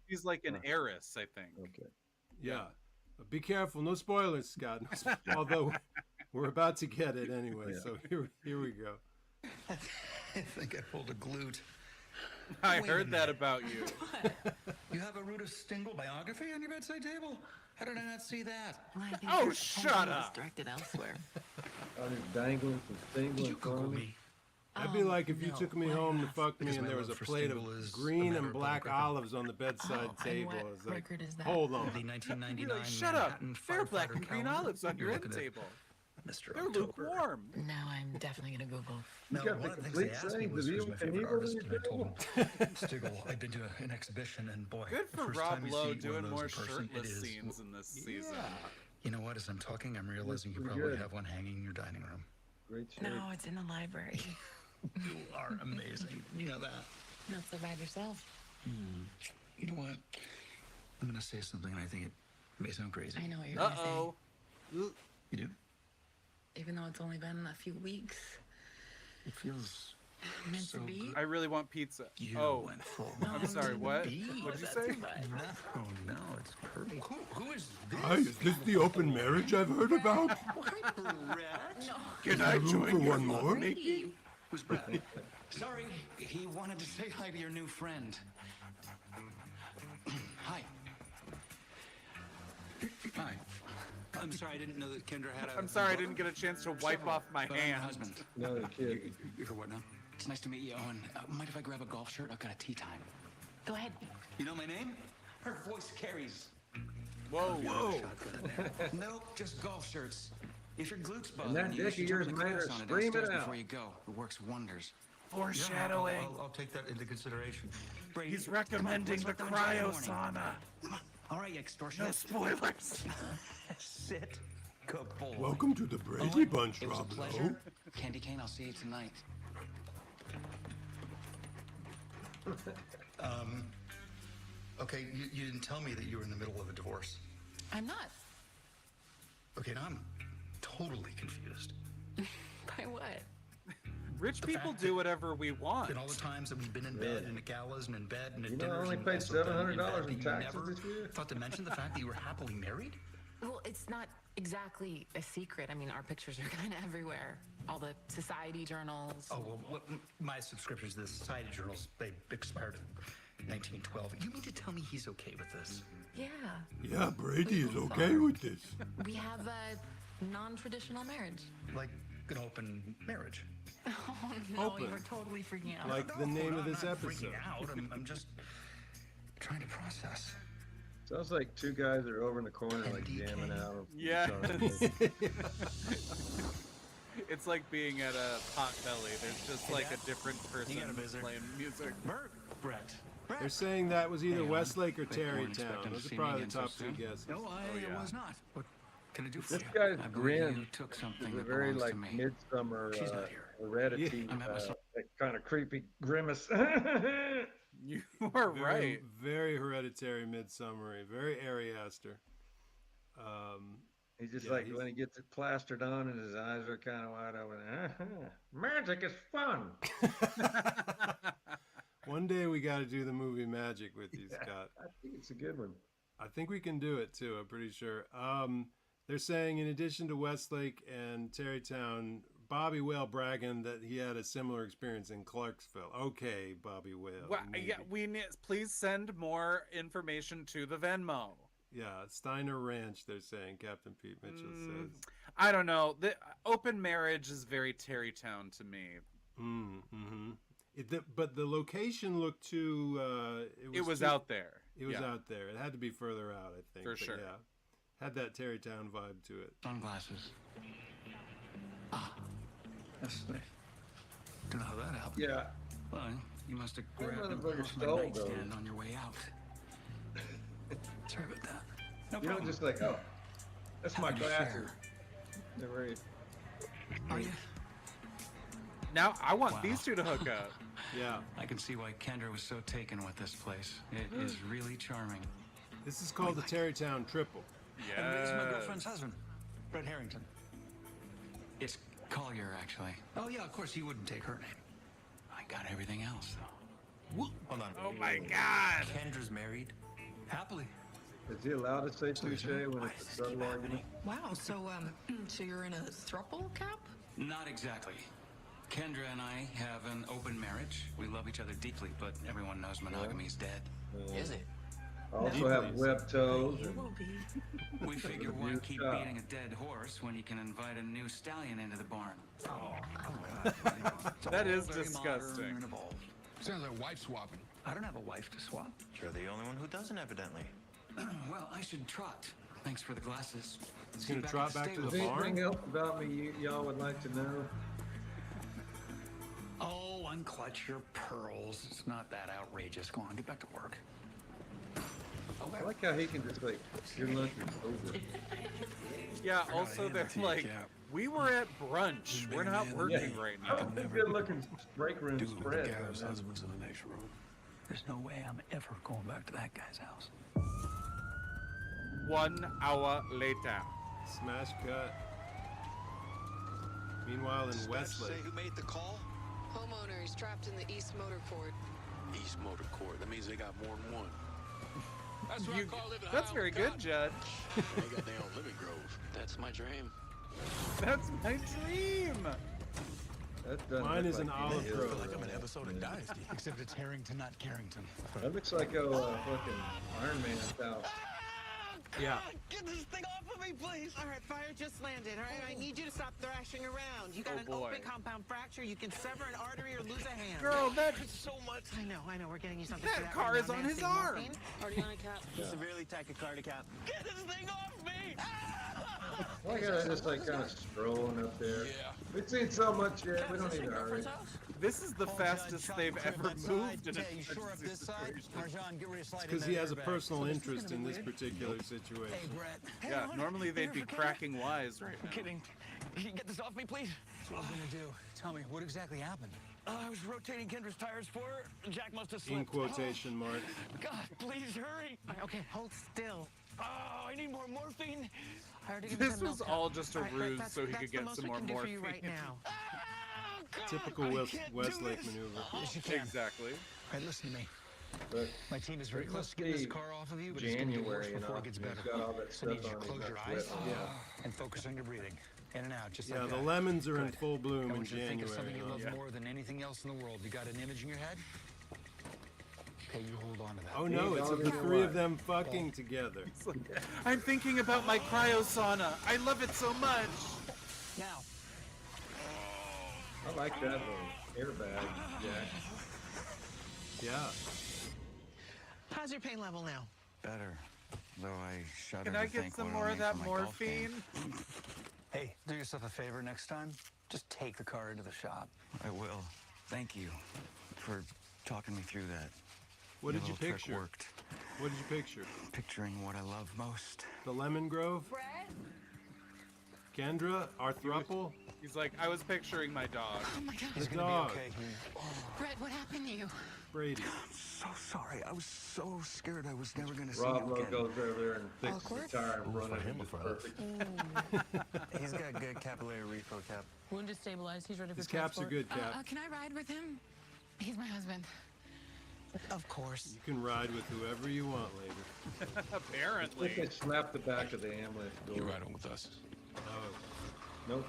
She's like an heiress, I think. Okay. Yeah. Be careful. No spoilers, Scott. Although we're about to get it anyway. Yeah. So here we go. I think I pulled a glute. I Wait a heard that minute. about you. You have a Ruta Stingel biography on your bedside table? How did I not see that? Well, I think Oh, your shut attention up. was directed elsewhere. I was dangling some Did stingling you in front Google of me. me? That'd be like if you no, took me why home to not? fuck me Because and my there was a love for plate Stingel of is a green matter and of black public record. olives on the bedside and table. what It's like, record is that? hold The on. 1999 You're like, shut up. Manhattan There are black firefighter and green calendar. olives on your You're end looking at table. Mr. They're October. lukewarm. Now I'm definitely gonna Google. Now, got one the of the things complete they asked me saying, was the who's evil my favorite Knievel artist, in and I told them your Stigl. I'd been to an exhibition, and boy, Good the for first Rob time you Lowe see one of doing those more in person, it shirtless is- scenes in this season. You know what? As I'm talking, I'm realizing you Pretty probably good. have one hanging in your dining room. Great shape. No, it's in the library. You are amazing. You know that. Not so bad yourself. You know what? I'm gonna say something, and I think it may sound crazy. I know what you're gonna Uh-oh. You do? say. Even though it's only been a few weeks. It feels Meant so to be. good. I really want pizza. You Oh, went full. I'm sorry, what? Be- What'd you That's say? too much. No, it's perfect. Who is this? Hi, is this the open marriage I've heard about? Brett? Can I Room for one more? Brady. Who's Brett? Sorry, he wanted to say hi to your new friend. Hi. Hi. I'm sorry, I didn't know that Kendra had a... I'm sorry I didn't get a chance to wipe off my But I'm her hand. husband. Another kid. You're what now? It's nice to meet you, Owen. Mind if I grab a golf shirt? I've got a tea time. Go ahead. You know my name? Her voice carries. Whoa. Nope, just golf shirts. If your glutes And bother that you, dick should of jump yours in the made her Cryosauna scream it downstairs out. before you go. It works wonders. Foreshadowing. I'll take that into consideration. Brady, He's recommending the come on, let's let them enjoy cryosauna. the morning. All right, you extortionist. No spoilers. Sit. Good boy. Welcome to the Brady Owen, Bunch, it was a Rob Lowe. pleasure. Candy cane, I'll see you tonight. Okay, you didn't tell me that you were in the middle of a divorce. I'm not. Okay, now I'm totally confused. By what? Rich people fact do that- whatever we want. And all the times that we've been in bed and at galas and in bed and at You know, I dinners only and paid also done in $700 bed, in that you taxes never this year. thought to mention the fact that you were happily married? Well, it's not exactly a secret. I mean, our pictures are kind of everywhere. All the society journals. Oh, well, my subscriptions to the Society journals, they expired in 1912. You mean to tell me he's okay with this? Yeah. Yeah, Brady is okay with this. We have a non-traditional marriage. Like an open marriage? Oh, no, Open. you were totally freaking out. Like the name of this I'm not episode. freaking out. I'm just trying to process. Sounds like two guys that are over in the corner, like NDK. jamming out. Yes. It's like being at a Potbelly. There's just like a different You got a person visitor. playing music. Brett. They're saying that was either Hey, Westlake or bet you weren't Tarrytown. expecting to Those see are me probably again the so top two soon. guesses. No, I was not. What can I do for This you? guy's I believe grin you took something It's a that very belongs like to me. midsummer She's not here. heredity, I'm at my son- that kind of creepy grimace. You are Very, right. very hereditary, midsummery, very Ari Aster. He's just Yeah, like he's- when he gets it plastered on and his eyes are kind of wide open. Magic is fun. One day we got to do the movie Magic with you, Scott. I think it's a good one. I think we can do it too. I'm pretty sure. They're saying in addition to Westlake and Tarrytown, Bobby Whale bragging that he had a similar experience in Clarksville. Okay, Bobby Whale. Well, maybe. yeah, we need. Please send more information to the Venmo. Yeah, Steiner Ranch. They're saying Captain Pete Mitchell says. I don't know. The open marriage is very Tarrytown to me. But the location looked too. It was too- out there. It was Yeah. out there. It had to be further out, I think. For but sure. Yeah, had that Tarrytown vibe to it. Sunglasses. That's nice. Don't know how that happened. Yeah, Well, you must have grabbed them motherfucker off my stole nightstand those. on your way out. Sorry about that. No you know, problem. just like, oh, that's my Happy to glasses. share. They're very- Are you? Now I want Wow. these two to hook up. Yeah, I can see why Kendra was so taken with this place. It is really charming. this is called the Tarrytown Triple. And this is my Yeah. girlfriend's husband, Brett Harrington. It's Collier, actually. Oh, yeah, of course, he wouldn't take her name. I got everything else, though. Hold on. Oh my God. Kendra's married. Is he allowed to say touche when it's a subtle argument? Wow, so so you're in a throuple, Cap? Not exactly. Kendra and I have an open marriage. We love each other deeply, but everyone knows monogamy's dead. Is it? Also have web toes. You And will be. We figure why New keep child. beating a dead horse when you can invite a new stallion into the barn. That is Very disgusting. modern and evolved. Sounds like wife swapping. I don't have a wife to swap. You're the only one who doesn't, evidently. Well, I should trot. Thanks for the glasses. He's See you gonna back trot at the back to the stables. barn? anything else about me y'all would like to know? Oh, unclutch your pearls. It's not that outrageous. Go on, get back to work. I like how he can just like, your lunch is over. Yeah, also they're like, we were at brunch. We're not working right now. Good looking break room spread. husbands in the next room. There's no way I'm ever going back to that guy's house. 1 hour later. Smash cut. Meanwhile, in Westlake, who made the call? Homeowner is trapped in the East Motor Court. East Motor Court. That means they got more than one. That's what I call living That's high very on good, cotton. Judd. They got their own living grove. That's my dream. That's my dream. That doesn't mine look is an like olive he is. grove. Like I'm an episode of Dynasty. Except it's Harrington, not Carrington. That looks like a fucking Iron Man's house. Yeah. Get this thing off of me, please. All right, fire just landed. All right, I need you to stop thrashing around. You got Oh, an boy. open compound fracture. You can sever an artery or lose a hand. Girl, that so much. I know. We're getting you something. That for that car right is now. on his Nasty arm. morphine. Already on a cap. Severely tachycardic. Get this thing off me. Why gotta just like kind of strolling up there? Yeah. We've seen so much yet. We don't need to hurry. this is the fastest they've ever moved in a you sure up this side? situation. Marjan, get ready to slide in Because that he has a airbag. personal interest in this particular situation. Hey, Brett. Yeah, normally they'd be cracking wise right now. Kidding. Can you get this off me, please? That's what I'm gonna do. Tell me, what exactly happened? I was rotating Kendra's tires for her. Jack must have In slipped. quotation marks. God, please hurry. All right, okay, hold still. Oh, I need more morphine. I already given you This some was milk. all just a All right, ruse that's- so he that's could the get most some we more can do for you morphine. right now. Oh, God, Typical I can't do Westlake this. maneuver. Yes, you can. Exactly. All right, listen to me. But My team is very It close must to getting this be car off of you, but it's gonna get worse January, you before know. it gets He's better. got all that So I need stuff you to on him. close your that's eyes wet. Yeah. and focus on your breathing. In and out, just Yeah, like the that. lemons are in Good. full bloom I in want you to think of something you January. love more than anything else in the world. You got an image in your head? Okay, you hold on to that. Oh no, it's of the Dog three of in them fucking together. I'm thinking about my cryo sauna. I love it so much. Now, I like that little airbag, Jack. Yeah. How's your pain level now? Better. Though I shudder Can to I get think some what more it'll of mean that for my golf game. morphine? hey, do yourself a favor next time. Just take the car into the shop. I will. Thank you for talking me through that. What Your did you little trick picture? Worked. What did you picture? Picturing what I love most. The lemon grove? Brett? Kendra? Our thruple? He's like, I was picturing my dog. Oh my God. He's The gonna dog. be okay. Brett, what happened to you? Brady. So sorry. I was so scared I was never gonna see Rob you Lowe again. goes over there and fixes Awkward? the tire in front of him. It's perfect. He's got good capillary reflow, Cap. Wound is stabilized. He's ready for His caps are transport. good, Cap. Can I ride with him? He's my husband. Of course. You can ride with whoever you want later. I think Apparently. they slapped the back of the ambulance door. You're right on with us. Oh. Nope.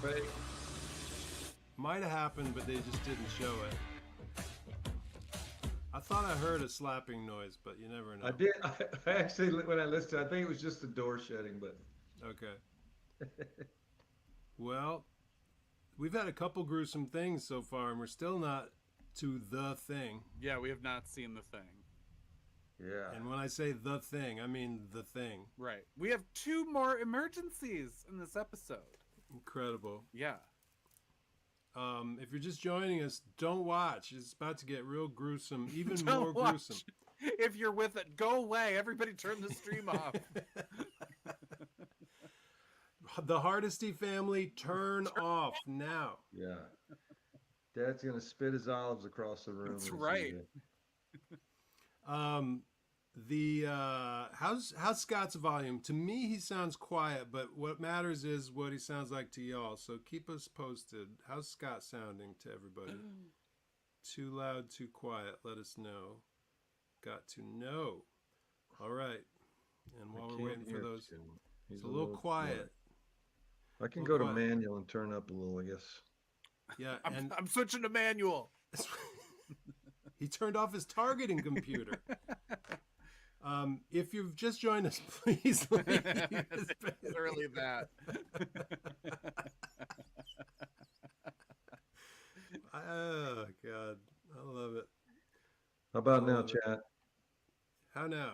Fake. Might have happened, but they just didn't show it. I thought I heard a slapping noise, but you never know. I did. I actually, when I listened, I think it was just the door shutting, but Okay. Well, we've had a couple gruesome things so far, and we're still not to the thing. Yeah, we have not seen the thing. yeah. And when I say the thing, I mean the thing. Right. We have 2 more emergencies in this episode. Incredible. Yeah. If you're just joining us, don't watch. It's about to get real gruesome, even Don't more watch. gruesome. If you're with it, go away. Everybody turn the stream off. The Hardesty family, turn off now. Yeah. Dad's gonna spit his olives across the room. That's when he right. sees it. How's Scott's volume? To me, he sounds quiet, but what matters is what he sounds like to y'all. So keep us posted. How's Scott sounding to everybody? Too loud, too quiet? Let us know. Got to know. All right. And I while we're can't waiting for hear those, too. He's it's a little quiet. I can Little go to quiet. manual and turn up a little, I guess. Yeah, I'm, and I'm switching to manual. he turned off his targeting computer. If you've just joined us, please leave. Literally that. Oh God, I love it. How about I now, love it. chat? How now?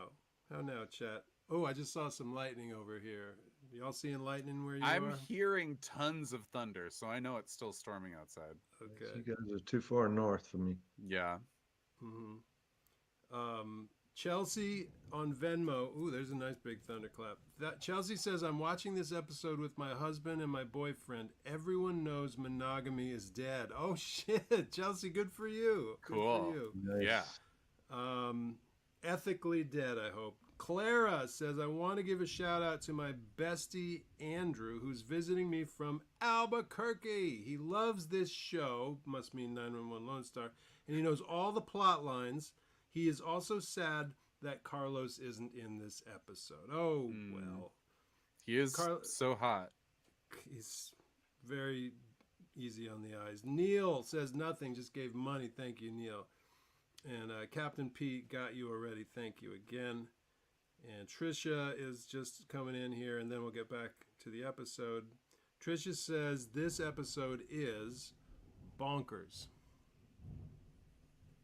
How now, chat? Oh, I just saw some lightning over here. Y'all seeing lightning where you I'm are? hearing tons of thunder, so I know it's still storming outside. Okay. You guys are too far north for me. Yeah. Chelsea on Venmo. Ooh, there's a nice big thunderclap. That Chelsea says, I'm watching this episode with my husband and my boyfriend. Everyone knows monogamy is dead. Oh shit, Chelsea, good for you. Good Cool. for you. Nice. Yeah. Ethically dead, I hope. Clara says, I want to give a shout out to my bestie Andrew, who's visiting me from Albuquerque. He loves this show, must mean 911 Lone Star, and he knows all the plot lines. He is also sad that Carlos isn't in this episode. Oh, well. He is so hot. He's very easy on the eyes. Neil says nothing, just gave money. Thank you, Neil. And Captain Pete got you already. Thank you again. And Trisha is just coming in here, and then we'll get back to the episode. Trisha says this episode is bonkers.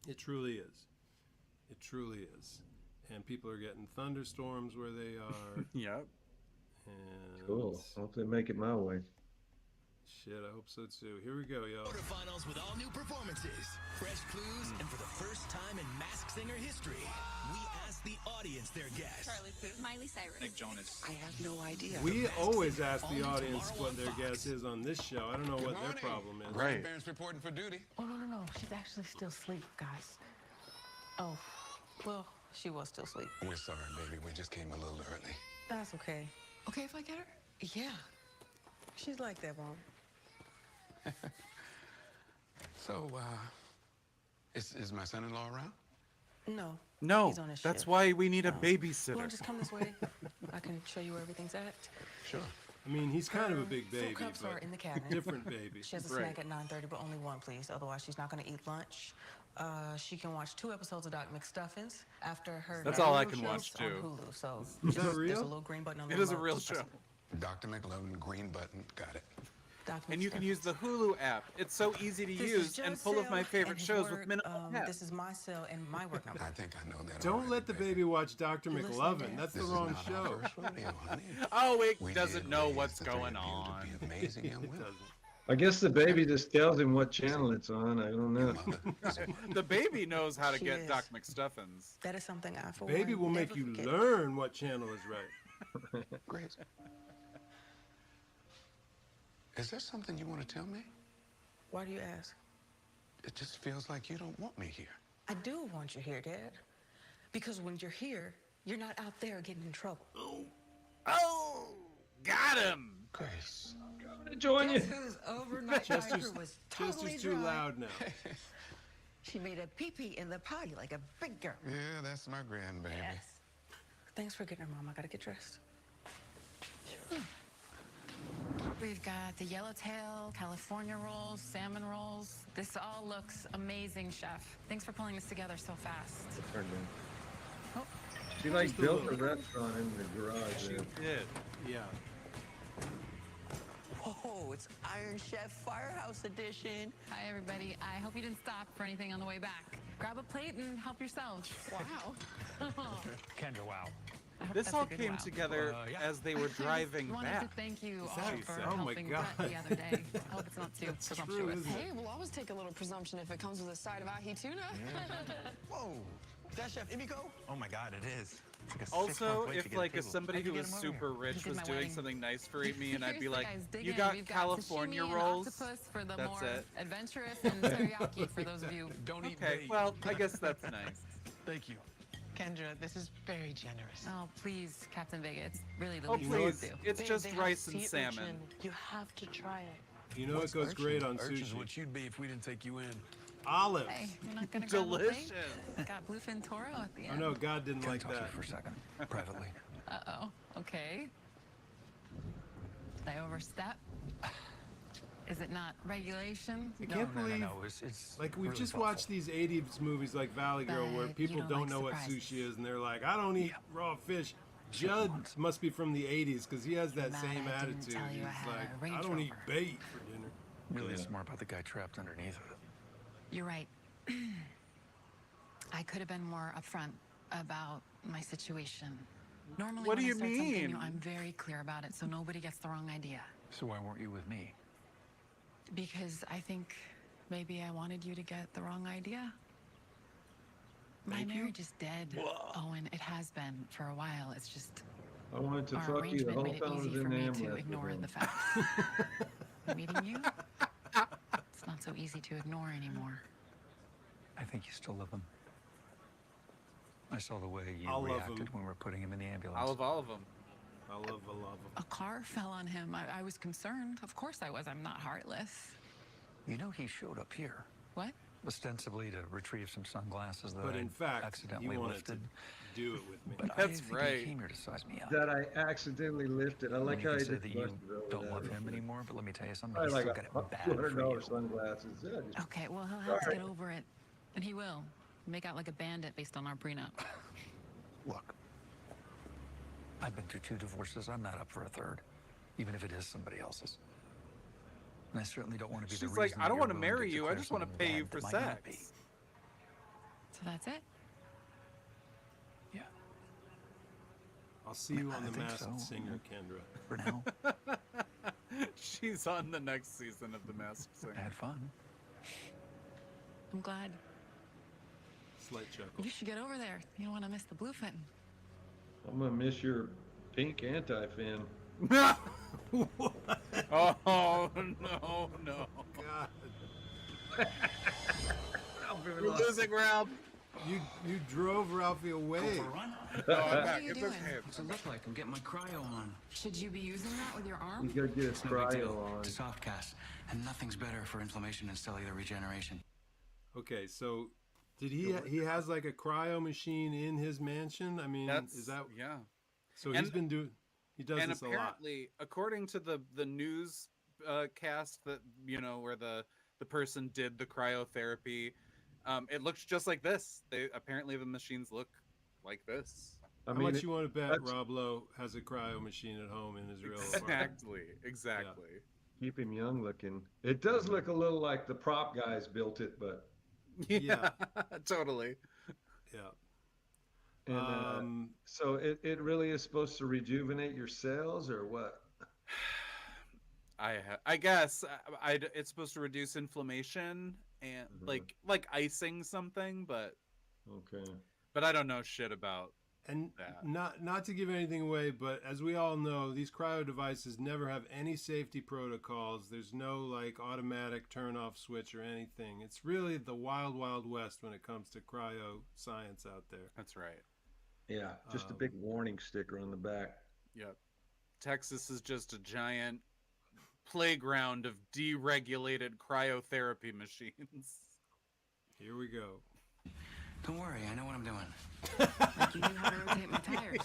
It truly is. It truly is. And people are getting thunderstorms where they are. Yep. And Cool. Hope they make it my way. shit, I hope so too. Here we go, y'all. Quarterfinals with all new performances, fresh clues, and for the first time in Masked Singer history, we asked the audience their guess. Charlie Puth, Miley Cyrus, Nick Jonas. I have no idea. We always ask the audience what their guess is on this show. I don't know what their problem is. Right. Parents reporting for duty. Oh, no. She's actually still asleep, guys. Oh, well, she was still asleep. We're sorry, baby. We just came a little early. That's okay. Okay if I get her? Yeah. She's like that, Mom. So, is my son-in-law around? No. No, He's on his that's shift. why we need a You want babysitter. to just come this way? I can show you where everything's at. Sure. I mean, he's kind of a big Fruit baby, cups are but in the cabinet. different baby. She has a Right. snack at 9:30, but only one, please. Otherwise, she's not going to eat lunch. She can watch 2 episodes of Doc McStuffins after her. That's all I Hulu can shows watch, on too. Hulu. So Is that there's real? a little green button on the It is a remote. real Just press show. it. Dr. McLovin, green button. Got it. Doc And you can McStuffins. use the Hulu app. It's so easy to This is use and Joe's full of cell my favorite and his shows with work. minimal tabs. This is my cell and my work number. I think I know that. Don't already, let the baby watch Dr. You listening, McLovin. Dad? That's the This is wrong not our show. first rodeo, honey. Oh, it We doesn't did know raise what's the three going of you to on. be amazing young It women. doesn't. I guess the baby just tells him what channel it's on. I don't know. Mother is a The baby knows how to She get is. Doc McStuffins. That is something I for Baby one will make never you forget. learn what channel is right. great. Is there something you want to tell me? Why do you ask? It just feels like you don't want me here. I do want you here, Dad. Because when you're here, you're not out there getting in trouble. Oh, got him. Grace. Join you. Guess whose overnight Chester's, diaper was totally Chester's too dry? loud now. She made a pee-pee in the potty like a big girl. Yeah, that's my grandbaby. Yes. Thanks for getting her, Mom. I gotta get dressed. We've got the yellowtail, California rolls, salmon rolls. This all looks amazing, Chef. Thanks for pulling this together so fast. She like built a restaurant in the garage there. Did. Yeah. Whoa, it's Iron Chef Firehouse Edition. Hi, everybody. I hope you didn't stop for anything on the way back. Grab a plate and help yourselves. Wow. Kendra, wow. I hope This that's a all good came wow. together Yeah. as they were driving I wanted back. to thank you all that for so? Oh my helping God. Brett the other day. I hope it's not too That's true, presumptuous. isn't it? Hey, we'll always take a little presumption if it comes with a side of ahi tuna. Whoa. That Chef Imiko? Oh my God, it is. It's like a Also, 6-month wait to if get a like table. somebody I who could was get him over super here. rich He did was my doing wedding. something nice for me, and I'd be Seriously, like, guys, dig "You in. got We've California sashimi and rolls." octopus for the That's more it. adventurous, and teriyaki for those of you. Don't eat Okay, bait. well, I guess that's nice. Thank you. Kendra, this is very generous. Oh, please, Captain Vega. It's really the Oh, least we please. can do. It's Babe, just they have rice and sea salmon. urchin. You have to try it. You know it goes great on Urchin's sushi. what you'd be if we didn't take you in. Olives. Hey, you're not gonna grab a Delicious. plate? Got bluefin toro at the Oh end. no, God didn't Can I like talk to you that. for a second, privately? Uh-oh. Okay. Did I overstep? Is it not regulation? I can't believe, It's like, we've really just thoughtful. watched these 80s movies like Valley Girl where But people you don't like know what surprises. sushi is and they're like, I don't eat raw fish. Judd must be from the 80s because he has that Mad same I didn't attitude. tell you I He's had a like, Range I don't eat Rover." bait for dinner. Really, it's more about the guy trapped underneath it. You're right. I could have been more upfront about my situation. Normally, What when do I you start something mean? new, I'm very clear about it so nobody gets the wrong idea. So why weren't you with me? Because I think maybe I wanted you to get the wrong idea. My Thank you. marriage is dead, Owen. It has been for a while. It's just I wanted to our fuck you the arrangement whole made it time I was easy in for the me to ambulance. ignore with the him. facts. Meeting you, it's not so easy to ignore anymore. I think you still love him. I saw the way you I'll love reacted him. when we were putting him in the ambulance. I love all of them. I love him. A car fell on him. I was concerned. Of course I was. I'm not heartless. You know he showed up here, What? ostensibly to retrieve some sunglasses that But I in fact, accidentally he wanted lifted. to do it with me. But I That's think right. he came here to size me up. That I accidentally lifted. I And like you how can he say just that you busted over don't that love real him quick. anymore, but let me tell you something. I He's like still got it bad for $200 you. sunglasses. Yeah, just Okay, well, he'll have to get over it. And he will. Make out like a bandit based on our prenup. Look, I've been through 2 divorces. I'm not up for a third, even if it is somebody else's. And I certainly don't want to be the She's reason like, I that don't you're want to willing marry you. I declare just want to something pay you bad for that might not be. sex. So that's it? Yeah, I'll see you on I The think Masked so. Singer, Kendra. for now. She's on the next season of The Masked I Singer. had fun. I'm glad. Slight chuckle. You should get over there. You don't want to miss the bluefin. I'm gonna miss your pink anti-fin. Oh, no, no. God. Ralphie We're lost. losing Ralph. You drove Ralphie away. Go for a run? No, I'm What are back. you It's doing? okay. What's it look like? I'm getting my cryo on. Should you be using that with your arm? He's gotta get his It's no big deal. cryo on. It's a soft cast, and nothing's better for inflammation and cellular regeneration. Okay, so did he has like a cryo machine in his mansion? I mean, That's, is that yeah. so? He's and- been doing. He does And this a lot. apparently, according to the news cast that where the person did the cryotherapy, it looks just like this. Apparently the machines look like this. I How mean, much you want to bet that's- Rob Lowe has a cryo machine at home in his real apartment? Exactly. keep him young looking. It does look a little like the prop guys built it, but Yeah, totally. Yeah. and, so it really is supposed to rejuvenate your cells or what? I guess it's supposed to reduce inflammation and like icing something, but Okay. I don't know shit about And that. not to give anything away, but as we all know, these cryo devices never have any safety protocols. There's no like automatic turn off switch or anything. It's really the wild, wild west when it comes to cryo science out there. That's right. Yeah, just a big warning sticker on the back. Yep. Texas is just a giant playground of deregulated cryotherapy machines. Here we go. Don't worry, I know what I'm doing. Like you knew how to rotate my tires.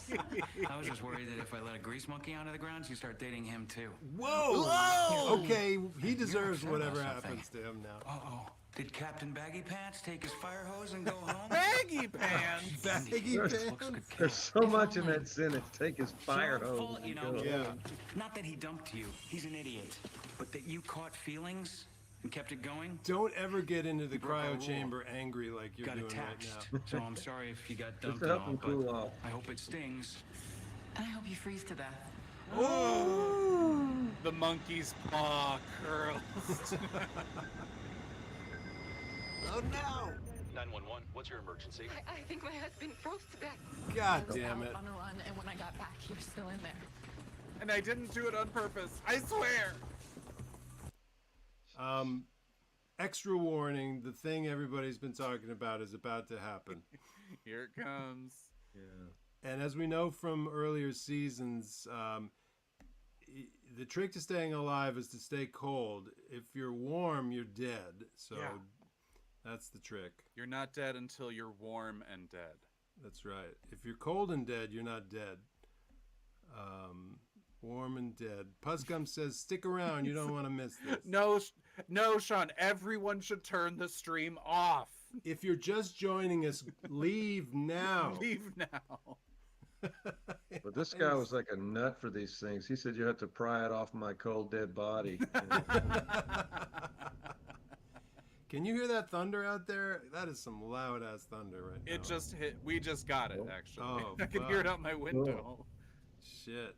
I was just worried that if I let a grease monkey out of the ground, she'd start dating him too. Whoa! Okay, he deserves upset whatever about something. happens to him now. Uh-oh. Did Captain Baggy Pants take his fire hose and go home? Baggy pants. Baggy Looks pants. good kill. There's so much in that sentence. Take his fire Your own hose. fault, you and know. go. Yeah. Not that he dumped you. He's an idiot. But that you caught feelings and kept it going? Don't ever get into the broke our cryo rule. chamber angry like you're Got a doing right text. now. So I'm sorry if you got Just dumped to and help all, him but cool off. I hope it stings. And I hope you freeze to death. The monkey's paw curls. Oh no! 911, what's your emergency? I think my husband froze to death. God I was damn out it. on a run, and when I got back, he was still in there. And I didn't do it on purpose. I swear. Extra warning, the thing everybody's been talking about is about to happen. Here it comes. Yeah. And as we know from earlier seasons, the trick to staying alive is to stay cold. If you're warm, you're dead. So That's the trick. You're not dead until you're warm and dead. That's right. If you're cold and dead, you're not dead. Warm and dead. Puzzgum says, stick around. You don't want to miss this. No, Sean. Everyone should turn the stream off. If you're just joining us, leave now. Leave now. But this guy was like a nut for these things. He said you have to pry it off my cold dead body. Can you hear that thunder out there? That is some loud ass thunder right now. It just hit. We just got it, actually. Oh, I can hear it out my window. Shit.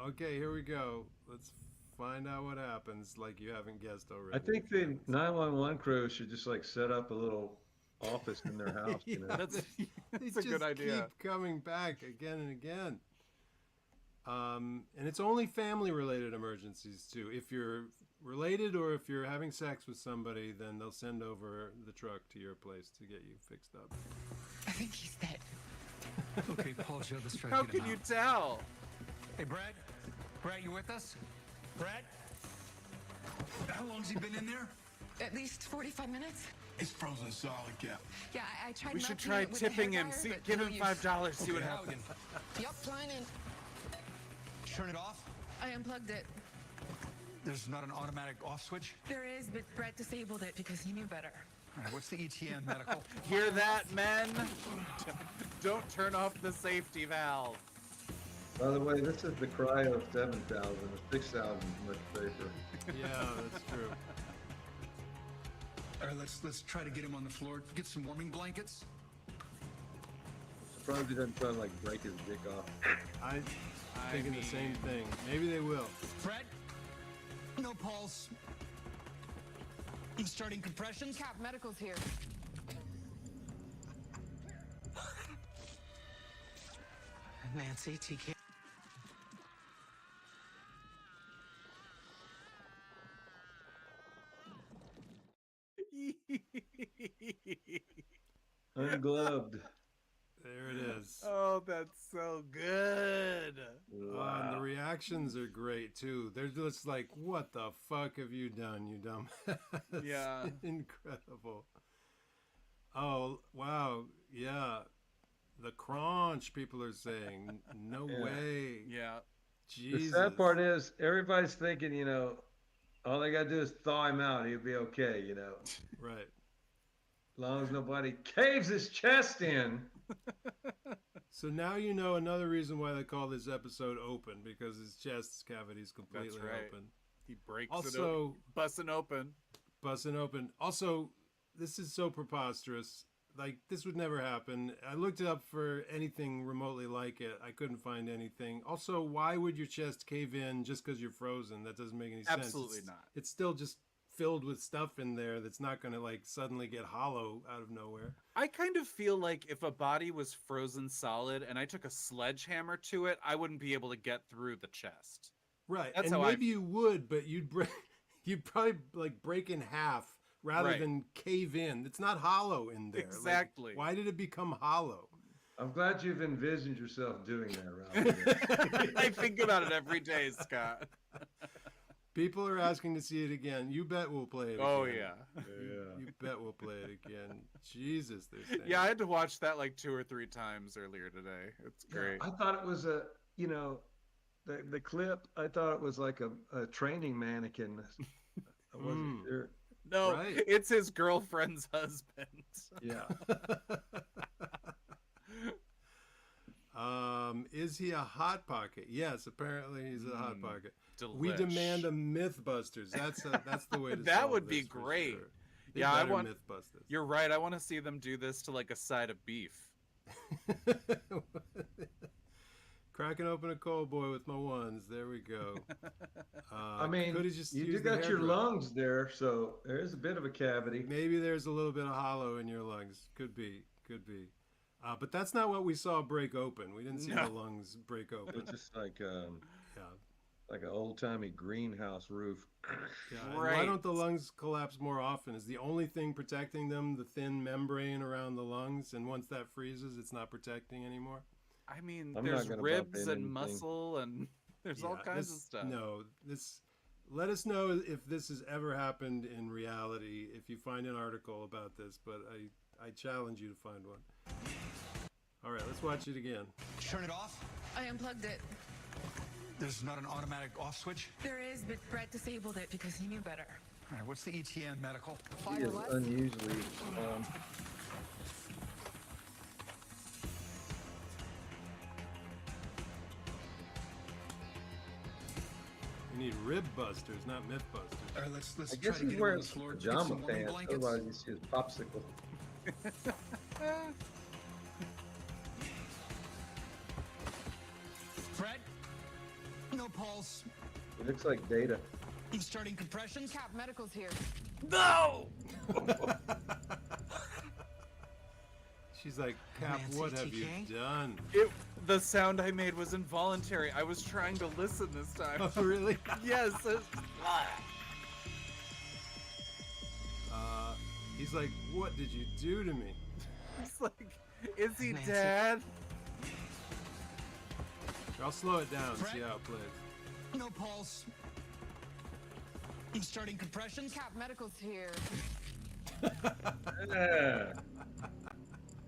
Okay, here we go. Let's find out what happens, like you haven't guessed already. I think the 911 crew should just like set up a little office in their house. You know? That's They a good idea. Keep coming back again and again. And it's only family-related emergencies too. If you're related or if you're having sex with somebody, then they'll send over the truck to your place to get you fixed up. I think he's dead. Okay, Paul, Joe, let's try How to get him can you out. tell? Hey, Brad? Brad, you with us? Brad? How long's he been in there? At least 45 minutes. It's frozen solid, Cap. Yeah, I tried. We should melting try it with a tipping him. hairdryer, See, but give no him use. $5. See what Okay, happens. Yup, flying in. Turn it off. I unplugged it. There's not an automatic off switch. There is, but Brett disabled it because he knew better. All right, what's the ETN medical? Hear that, men? Don't turn off the safety valve. By the way, this is the Cryo 7000. The 6000 is much safer. Yeah, that's true. All right, let's try to get him on the floor. Get some warming blankets. Surprised he doesn't try to like break his dick off. I'm thinking the same thing. Maybe they will. Brad? No pulse. I'm starting compressions. Cap, medical's here. Nancy, TK. Ungloved. There it is. Oh, that's so good. And the reactions are great too. They're just like, "What the fuck have you done, you dumb?" Yeah. Incredible. Oh wow, yeah. The crunch, people are saying. No Yeah. way. Yeah. Jesus. The sad part is everybody's thinking, you know, all they gotta do is thaw him out, he'll be okay, you know. Right. As long as nobody caves his chest in. So now you know another reason why they call this episode open, because his chest cavity is completely That's right. open. He breaks it Also, open. Busting open. Busting open. Also, this is so preposterous. Like, this would never happen. I looked it up for anything remotely like it. I couldn't find anything. Also, why would your chest cave in just because you're frozen? That doesn't make any sense. Absolutely not. It's still just filled with stuff in there that's not going to, like, suddenly get hollow out of nowhere. I kind of feel like if a body was frozen solid and I took a sledgehammer to it, I wouldn't be able to get through the chest. Right. That's and how maybe you would, but you'd probably, like, break in half rather Right. than cave in. It's not hollow in there. Like, Exactly. why did it become hollow? I'm glad you've envisioned yourself doing that, Ralph. I think about it every day, Scott. People are asking to see it again. You bet we'll play it Oh, again. yeah. You bet we'll play it again. Jesus, they're saying. Yeah, I had to watch that like 2 or 3 times earlier today. It's great. I thought it was a, you know, the clip, I thought it was like a training mannequin. I wasn't sure. No, Right. it's his girlfriend's husband. Yeah. Is he a hot pocket? Yes, apparently he's a hot pocket. We Delish. demand a Mythbusters. That's the way to That solve would be this for great. sure. They Yeah, I better want. Mythbusters. You're right. I want to see them do this to like a side of beef. Cracking open a cold boy with my ones. There we go. I mean, could he just you use do the got your hairdryer? lungs there, so there is a bit of a cavity. Maybe there's a little bit of hollow in your lungs. Could be. Could be. But that's not what we saw break open. We didn't see No. the lungs break open. It's just like Yeah. like an old timey greenhouse roof. Yeah, and Right. why don't the lungs collapse more often? Is the only thing protecting them the thin membrane around the lungs? And once that freezes, it's not protecting anymore? I mean, I'm not there's gonna bump ribs in and anything. muscle and there's all Yeah, kinds of this- stuff. No, this Let us know if this has ever happened in reality, if you find an article about this, but I challenge you to find one. All right, let's watch it again. Turn it off. I unplugged it. There's not an automatic off switch? There is, but Brett disabled it because he knew better. All right, what's the ETN medical? He is unusually We need rib busters, not myth busters. All right, let's I try guess to he's get him on wearing the floor. Get pajama some warming pants. blankets. Otherwise, you see his popsicle. Fred? No pulse. He looks like Data. I'm starting compressions. Cap Medical's here. No! She's like, Cap, Nancy what have you TK? done? The sound I made was involuntary. I was trying to listen this time. Oh, really? Yes. He's like, what did you do to me? It's like, is he Nancy. dead? I'll slow it down and Fred? see how it plays. No pulse. I'm starting compressions. Cap Medical's here. Yeah.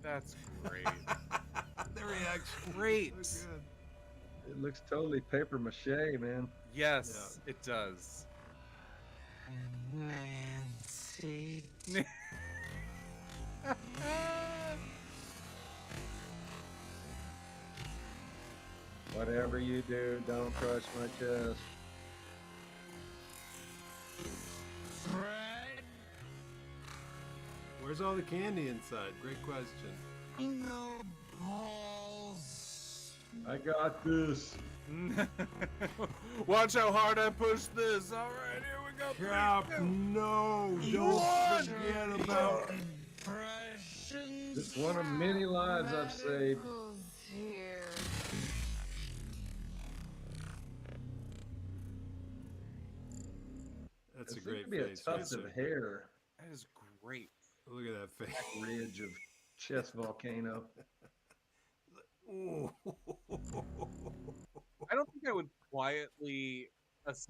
That's great. The reaction. Great. So good. It looks totally paper mache, man. Yes, it does. Nancy. Whatever you do, don't crush my chest. Fred? Where's all the candy inside? Great question. No pulse. I got this. Watch how hard I push this. All right, here we go. Cap, no, don't forget about. Compressions. It's one of many lives I've saved. Medical's here. That's a There great seems to be a face. tuft right of there. hair. That is great. Look at that face. Ridge of chest volcano. Ooh. I don't think I would quietly assess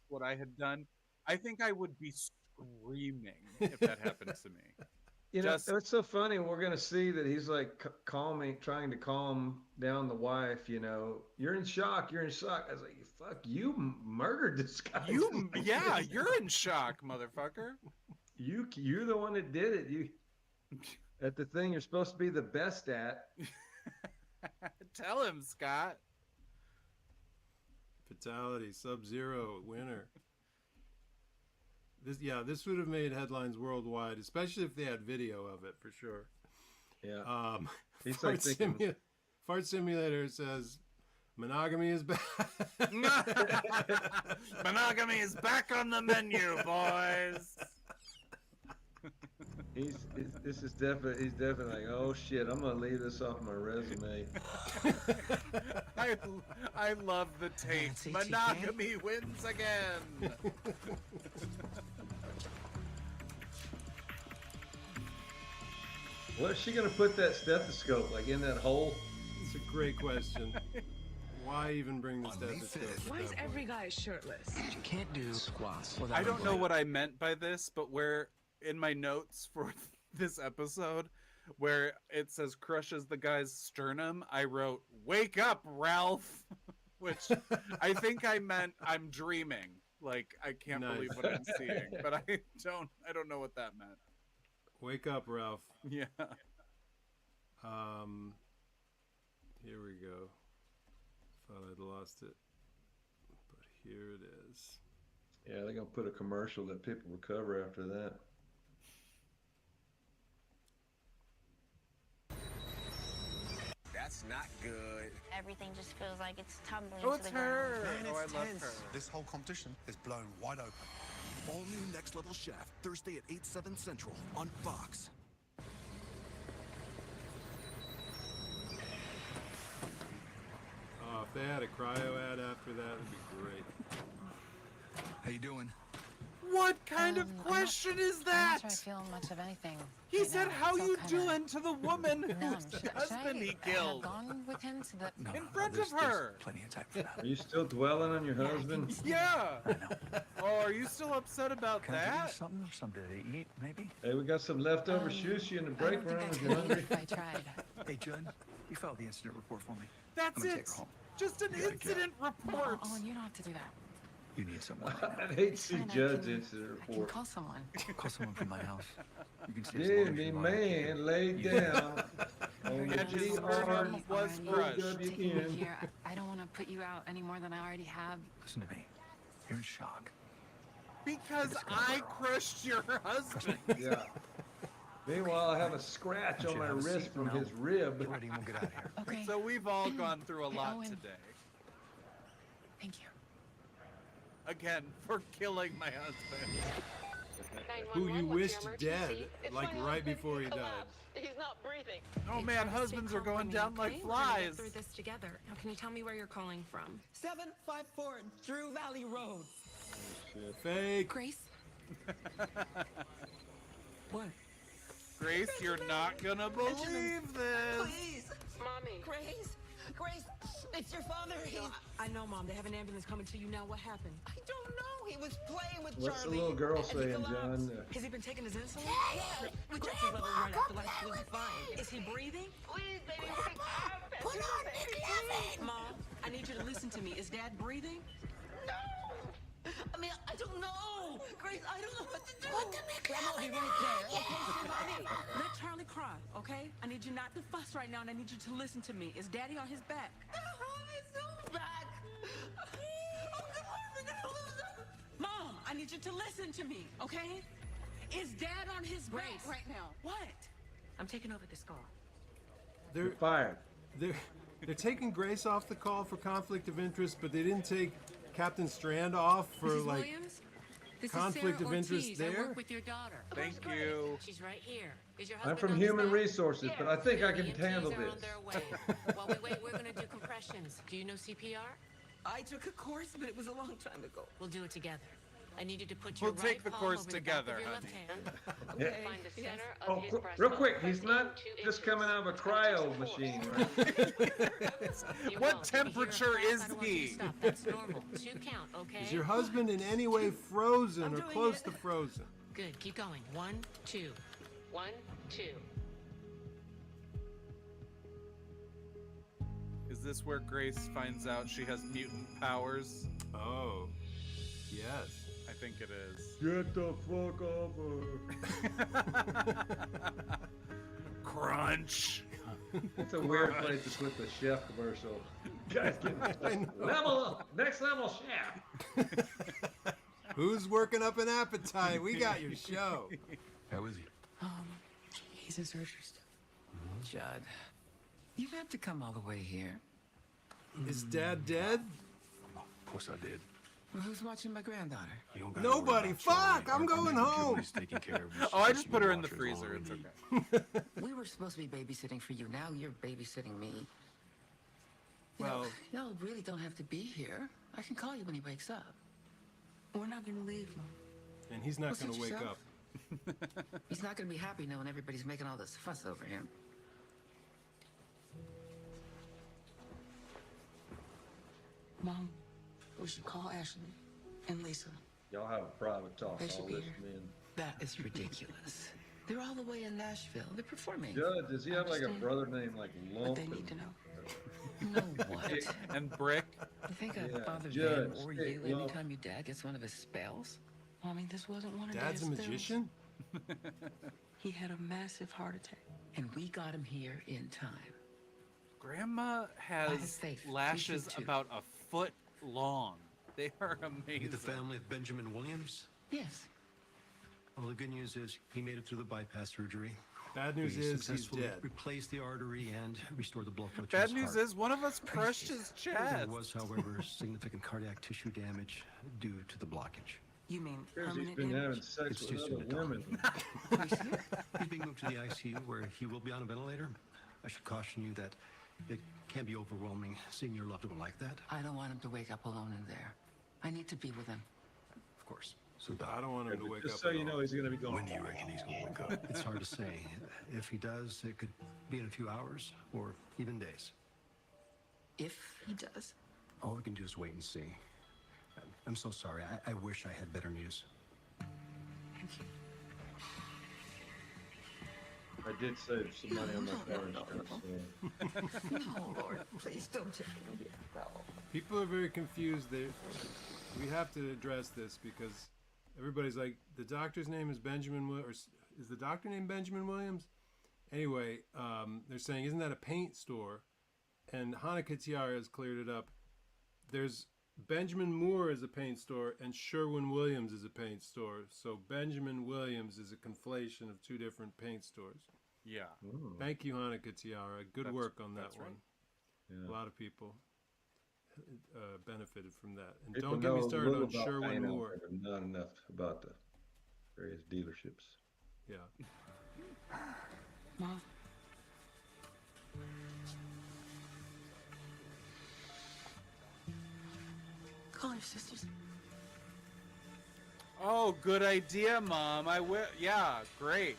what I had done. I think I would be screaming if that happened to me. You know, Just- it's so funny. We're gonna see that he's like calming, trying to calm down the wife. You know, you're in shock. You're in shock. I was like, "Fuck, you murdered this guy. Yeah, you're in shock, motherfucker. you're the one that did it. You at the thing you're supposed to be the best at." Tell him, Scott. Fatality, Sub-Zero, winner. This would have made headlines worldwide, especially if they had video of it, for sure. Yeah. He's Fart, like thinking, Fart Simulator says, monogamy is back. Monogamy is back on the menu, boys. he's definitely like, oh shit, I'm gonna leave this off my resume. I love the take. Nancy Monogamy wins again. What is she gonna put that stethoscope like in that hole? It's a great question. Why even bring the On May stethoscope? 5th. at Why is that point? every guy shirtless? You can't do squats without I don't a know blanket. what I meant by this, but where in my notes for this episode, where it says crushes the guy's sternum, I wrote, "Wake up, Ralph," which I think I meant I'm dreaming. Like I can't Nice. believe what I'm seeing, but I don't know what that meant. Wake up, Ralph. Yeah. Here we go. Thought I'd lost it, but here it is. Yeah, they're gonna put a commercial that people recover after that. That's not good. Everything just feels like it's tumbling Oh, to it's the ground. her. Man, Oh, I it's love tense. her. This whole competition is blown wide open. All new Next Level Chef, Thursday at 8, 7 Central on Fox. Oh, if they had a cryo ad after that, it'd be great. How you doing? What kind of question is I'm that? not sure I feel much of anything. He right said, now. "How It's all you kinda doing?" to the woman numb. whose Should husband he I have killed gone with him to the... in front of her. Plenty of time for that. Are you still dwelling on your husband? Yeah. Oh, are you still upset about Can I give you that? something? Something to eat, maybe? Hey, we got some leftover sushi in the I break don't room think if I you're could hungry. if I tried. Hey, Judd, you filed the incident report for me. That's I'm gonna it. take her home. Just an incident report. Oh, and you don't have to do that. You need someone. I'd hate to see Fine, I Judd's can- incident I can report. call someone. Call someone from my house. You can stay as Yeah, long as me you like. man laid down on the And his sperm was crushed. Taking me GRWN. here, I don't want to put you out any more than I already have. Listen to me. You're in shock. Because I crushed your husband. Yeah. Meanwhile, I have a scratch on my Have a wrist seat from now. his rib. Get ready and we'll get out of here. Okay. So we've all gone through a Hey, lot Owen. today. Thank you. Again, for killing my husband. Who you 911, what's wished your dead, emergency? It's like my right husband. before he He died. collapsed. He's not breathing. Oh man, husbands are going down like We're gonna flies. get through this together. Now, can you tell me where you're calling from? 754 Drew Valley Road. Fake. Grace? What? Grace, you're not gonna believe this. Please. Mommy. Grace. Grace. It's your father. I know, Mom. They have an ambulance coming to you now. What happened? I don't know. He was playing with What's the Charlie. little girl and he saying, collapsed. John? Has he been taking his insulin? Yeah. We checked his level right after last week. He's fine. Is he breathing? Please, baby, wake up. Put on McLovin. Mom, I need you to listen to me. Is Dad breathing? No. I mean, I don't know. Grace, I don't know what to do. Put the Grandma will be right there. Okay, Shivani? Let Charlie cry, okay? I need you not to fuss right now, and I need you to listen to me. Is Daddy on his back? He's so back. Oh, come on, we're gonna lose him. Mom, I need you to listen to me, okay? Is Dad on his back Grace. right now? What? I'm taking over this call. You're They're fired. they're taking Grace off the call for conflict of interest, but they didn't take Captain Strand off for Mrs. like Williams? This conflict is of Sarah interest Ortiz. I there. work with your daughter. Thank you. She's right here. Is your I'm husband from on his Human back? Resources, but I think I can EMTs handle are this. on their way. While we wait, we're gonna do compressions. Do you know CPR? I took a course, but it was a long time ago. We'll do it together. I need you to put your We'll right take the palm course over together, the back of your honey. left hand. Yeah. Find the center Oh, of his breast. real quick, he's not just coming out of a cryo machine, right? You What won't. If you hear a temperature crack, is I don't want you to he? Stop. That's normal. 2 count, okay? Is your husband in any way frozen I'm or doing close it. to frozen? Good. Keep going. 1, 2. 1, 2. Is this where Grace finds out she has mutant powers? Oh, yes. I think it is. Get the fuck off her. Crunch. It's a weird place to put the chef commercial. Guys, get level up. Next level chef. Who's working up an appetite? We got your show. How is he? He's in surgery still. Judd, you have to come all the way here. Is Dad dead? Of course I did. Well, who's watching my granddaughter? You don't gotta worry Nobody. about Charlie. Fuck, I'm going Our home. Julie's taking care of her. Oh, I She's just put her in the watcher, is all freezer. we It's need. okay. We were supposed to be babysitting for you. Now you're babysitting me. You Well, know, y'all really don't have to be here. I can call you when he wakes up. We're not gonna leave, Mom. and he's not Well, going to suit wake yourself. up. He's not gonna be happy knowing everybody's making all this fuss over him. Mom, we should call Ashley and Lisa. Y'all have a private talk. They should All be this here. men. That is ridiculous. They're all the way in Nashville. They're performing. Judge, does he have like a Understand. brother named like But Lump? they need to know. You know what? And Brick. You think Yeah, I'd bother Judge, them or hey, you well- anytime your dad gets one of his spells? Mommy, this wasn't one of Dad's a Dad's spells. magician? He had a massive heart attack. And we got him here in time. Grandma have has faith. We lashes should too. about a foot long. They are amazing. You the family of Benjamin Williams? Yes. Well, the good news is he made it through the bypass surgery. Bad news We is he's successfully dead. replaced the artery and restored the blood flow to Bad his news heart. is one of us crushed his There chest. was, however, significant cardiac tissue damage due to the blockage. You mean He's permanent been having damage? sex It's too with soon other to tell. women. He's being moved to the ICU where he will be on a ventilator. I should caution you that it can be overwhelming seeing your loved one like that. I don't want him to wake up alone in there. I need to be with him. Of course. So, Doc, I don't want him to wake Just up. so at you all. know, he's going to be gone. when do you reckon he's going to wake up? It's hard to say. If he does, it could be in a few hours or even days. If he does. All we can do is wait and see. I'm so sorry. I wish I had better news. Thank you. I did save some money on my car insurance. So. No, Lord, please don't take me. No. People are very confused. We have to address this because everybody's like, the doctor's name is Benjamin Williams. Is the doctor named Benjamin Williams? Anyway, they're saying, isn't that a paint store? And Hanukkah Tiara has cleared it up. There's Benjamin Moore is a paint store and Sherwin Williams is a paint store. So Benjamin Williams is a conflation of two different paint stores. Yeah. Ooh. Thank you, Hanukkah Tiara. Good work on that one. right. Yeah. A lot of people benefited from that. And People don't get me know started little on about Sherwin paint out Moore. there, but not enough about the various dealerships. Yeah. Mom. Call your sisters. Oh, good idea, Mom. I will. Yeah, great.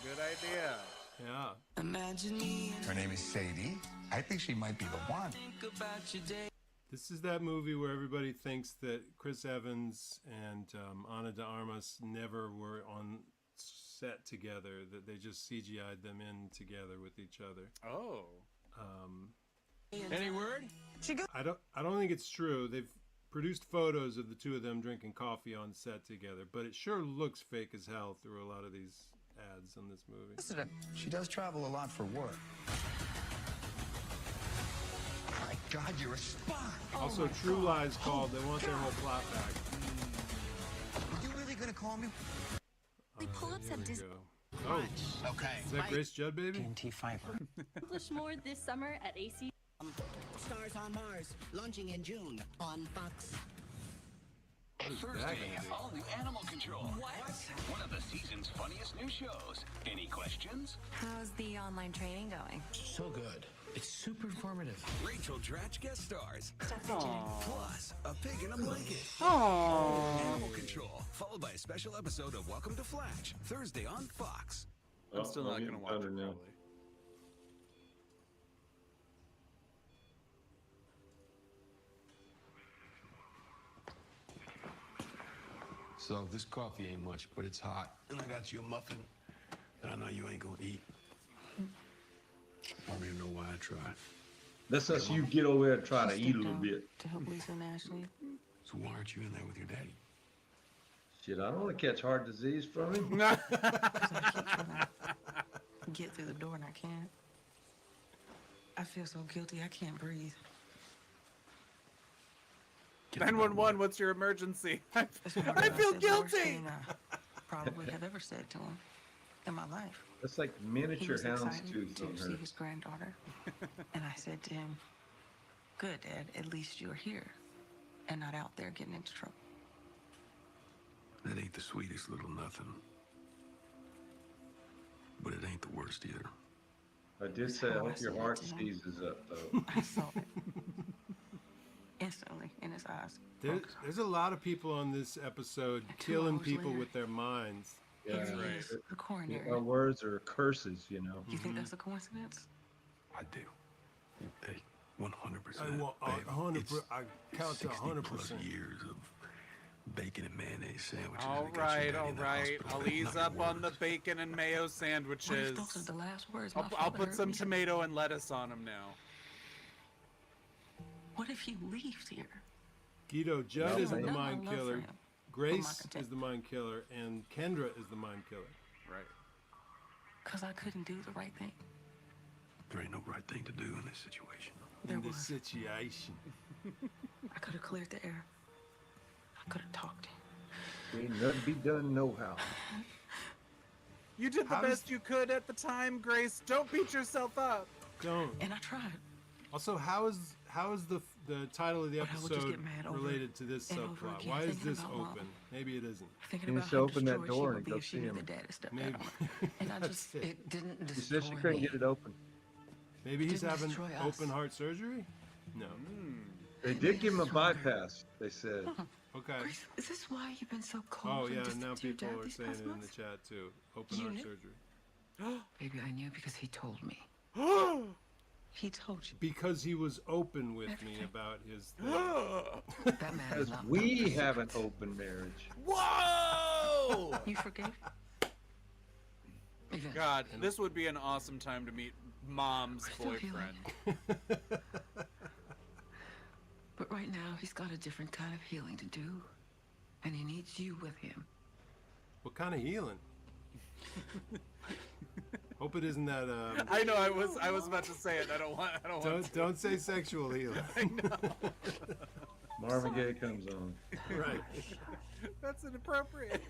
Good idea. Yeah. Imagine me. Her name is Sadie. I think she might be the one. Think about your day. This is that movie where everybody thinks that Chris Evans and Ana de Armas never were on set together, that they just CGI'd them in together with each other. Oh. Any word? I don't think it's true. They've produced photos of the two of them drinking coffee on set together, but it sure looks fake as hell through a lot of these ads on this movie. She does travel a lot for work. My God, you're a spy! Also, True Lies called. They want their whole plot back. Are you really gonna call me? Here we go. Oh, Okay. is that Grace Judd, baby? TNT Fiber. Accomplish more this summer at AC. Stars on Mars, launching in June on Fox. What is that Thursday, gonna be? all new Animal Control. What? One of the season's funniest new shows. Any questions? How's the online training going? So good. It's super informative. Rachel Dratch guest stars. Aww. Plus, a pig in a blanket. Aww. Animal Control, followed by a special episode of Welcome to Flash. Thursday on Fox. I'm still not going to watch it, now. probably. So this coffee ain't much, but it's hot. And I got you a muffin that I know you ain't gonna eat. I don't even know why I tried. Let's us you get over there and try to eat a little bit. To help Lisa and Ashley. So why aren't you in there with your daddy? Shit, I don't want to catch heart disease from him. Get through the door and I can't. I feel so guilty. I can't breathe. 911, what's your emergency? It's one of I the- feel it's the worst guilty. thing I probably have ever said to him in my life. That's like He miniature was excited houndstooth to on see her. his granddaughter. And I said to him, good, Dad, at least you're here and not out there getting into trouble. That ain't the sweetest little nothing. But it ain't the worst either. I did say I hope your heart seizes up though. I saw it instantly in his eyes. There's a lot of people on this episode killing hours people later. with their minds. Yeah, Here he is, the coronary. Our words are curses, you know. You think that's a coincidence? I do. Hey, 100%. I want babe. 100%. It's I count to 60 plus 100%. years of bacon and mayonnaise sandwiches. All that got your right, daddy all in the right. hospital. I'll ease Not up on the words. bacon and mayo What if sandwiches. those are the last words? I'll My I'll father put heard some me? tomato and lettuce on them now. What if he leaves here? Guido Judd No, isn't the no, mind no love for killer. him. Grace content. is the mind killer, and Kendra is the mind killer. Right. Because I couldn't do the right thing. There ain't no right thing to do in this situation. There In this was. situation. I could have cleared the air. I could have talked to him. Ain't nothing be done no how. You did the How does- best you could at the time, Grace. Don't beat yourself up. Don't. And I tried. Also, how is the title of the But I would just episode get mad over related to this and over subplot? again, Why is thinking this about Mom. open? Maybe it isn't. Thinking He about needs to how open that destroyed she door would and be go if she see knew him. that Dad had stepped Maybe. out on her. And I That's just, it. it didn't She destroy said she couldn't me. get it open. Maybe he's Didn't having destroy us. open heart surgery? No. They did give him a bypass, they said. Okay. Okay. Chris, is this why you've been so cold? Oh and yeah, distant now to your people dad are these saying past it in the months? chat too. Open You heart knew? surgery. Baby, I knew because he told me. He told you. Because he was open with me about his thing. That man Because is not we have an open marriage. Whoa! You forgave? Even. God, this would be an awesome time to meet Mom's Still healing. boyfriend. But right now, he's got a different kind of healing to do. And he needs you with him. What kind of healing? Hope it isn't that. I know. I was about to say it. I don't want. Don't say sexual healing. I know. Marvin Gaye comes on. Right. That's inappropriate.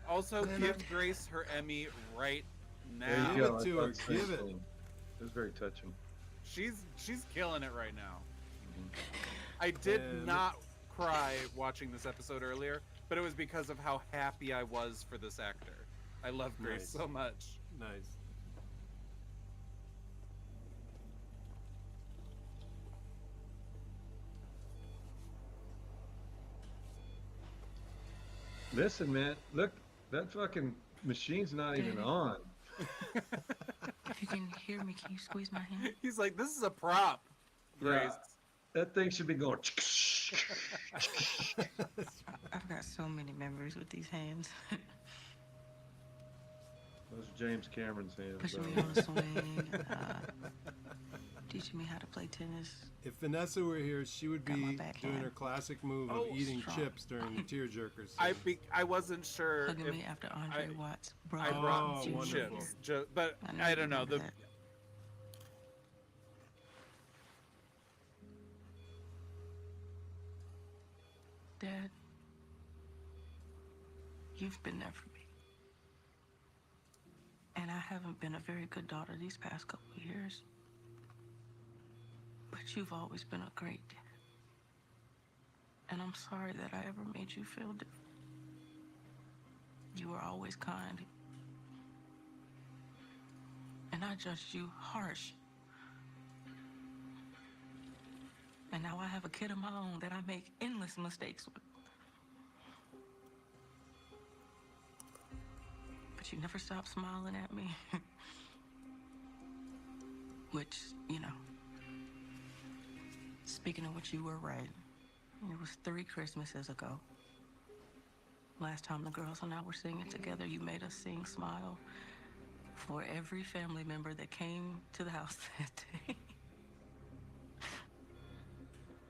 Also, give Grace her Emmy right now. There you go. Give it to her. That's Give it. cool. It was very touching. She's killing it right now. I did not cry watching this episode earlier, but it was because of how happy I was for this actor. I love Grace Nice. so much. Nice. Listen, man. Look, that fucking machine's not even on. If you can hear me, can you squeeze my hand? He's like, this is a prop, Grace. Yeah. That thing should be going. I've got so many memories with these hands. Those are James Cameron's hands. Pushing me though. on a swing, teaching me how to play tennis. If Vanessa were here, she would Got my be backhand. doing her classic move of Oh, eating strong. chips during the tearjerkers. I wasn't sure Hugging if me after Andre Watts. I brought Oh, some wonderful. chips, but I know I you don't know. remember The that. Dad, you've been there for me. And I haven't been a very good daughter these past couple of years. But you've always been a great dad. And I'm sorry that I ever made you feel different. You were always kind. And I judged you harsh. And now I have a kid of my own that I make endless mistakes with. But you never stop smiling at me. Which, you know, speaking of which, you were right. It was 3 Christmases ago. Last time the girls and I were singing together, you made us sing Smile for every family member that came to the house that day.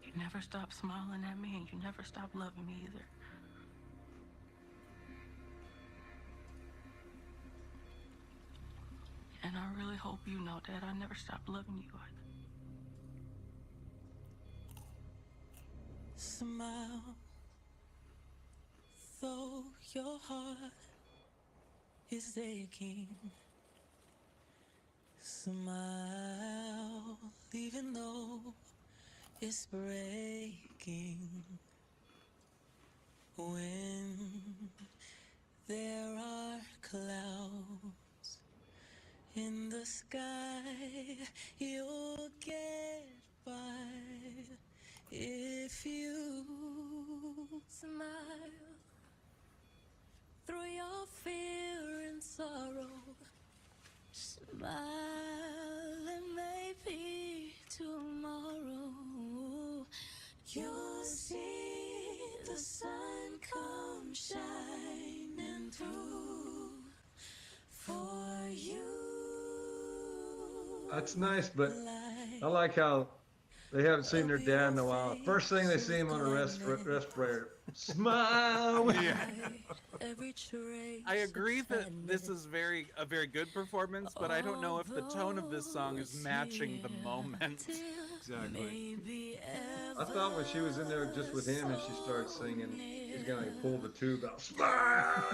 You never stopped smiling at me, and you never stopped loving me either. And I really hope you know that I never stopped loving you either. Smile, though your heart is aching. Smile, even though it's breaking. When there are clouds in the sky, you'll get by if you smile through your fear and sorrow. Smile, and maybe tomorrow you'll see the sun come shining through for you. That's nice, but I like how they haven't seen their dad in a while. First thing they see him on a respirator. Smile. Yeah. Every trace I agree that this is a very good performance, but I don't know if the tone of this song is matching the moment. Exactly. I thought when she was in there just with him and she started singing, he's gonna pull the tube out. Smile.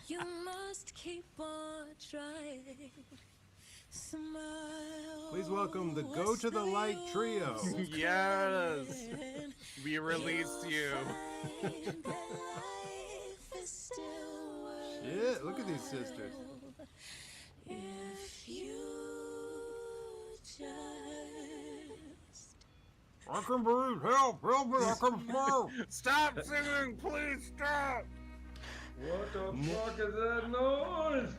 You must keep on trying. Smile. Please welcome the Go to the Light Trio. Yes. We release you. Shit, look at these sisters. If you just I can breathe. Help me. I can smell. Stop singing, please stop. What the fuck is that noise?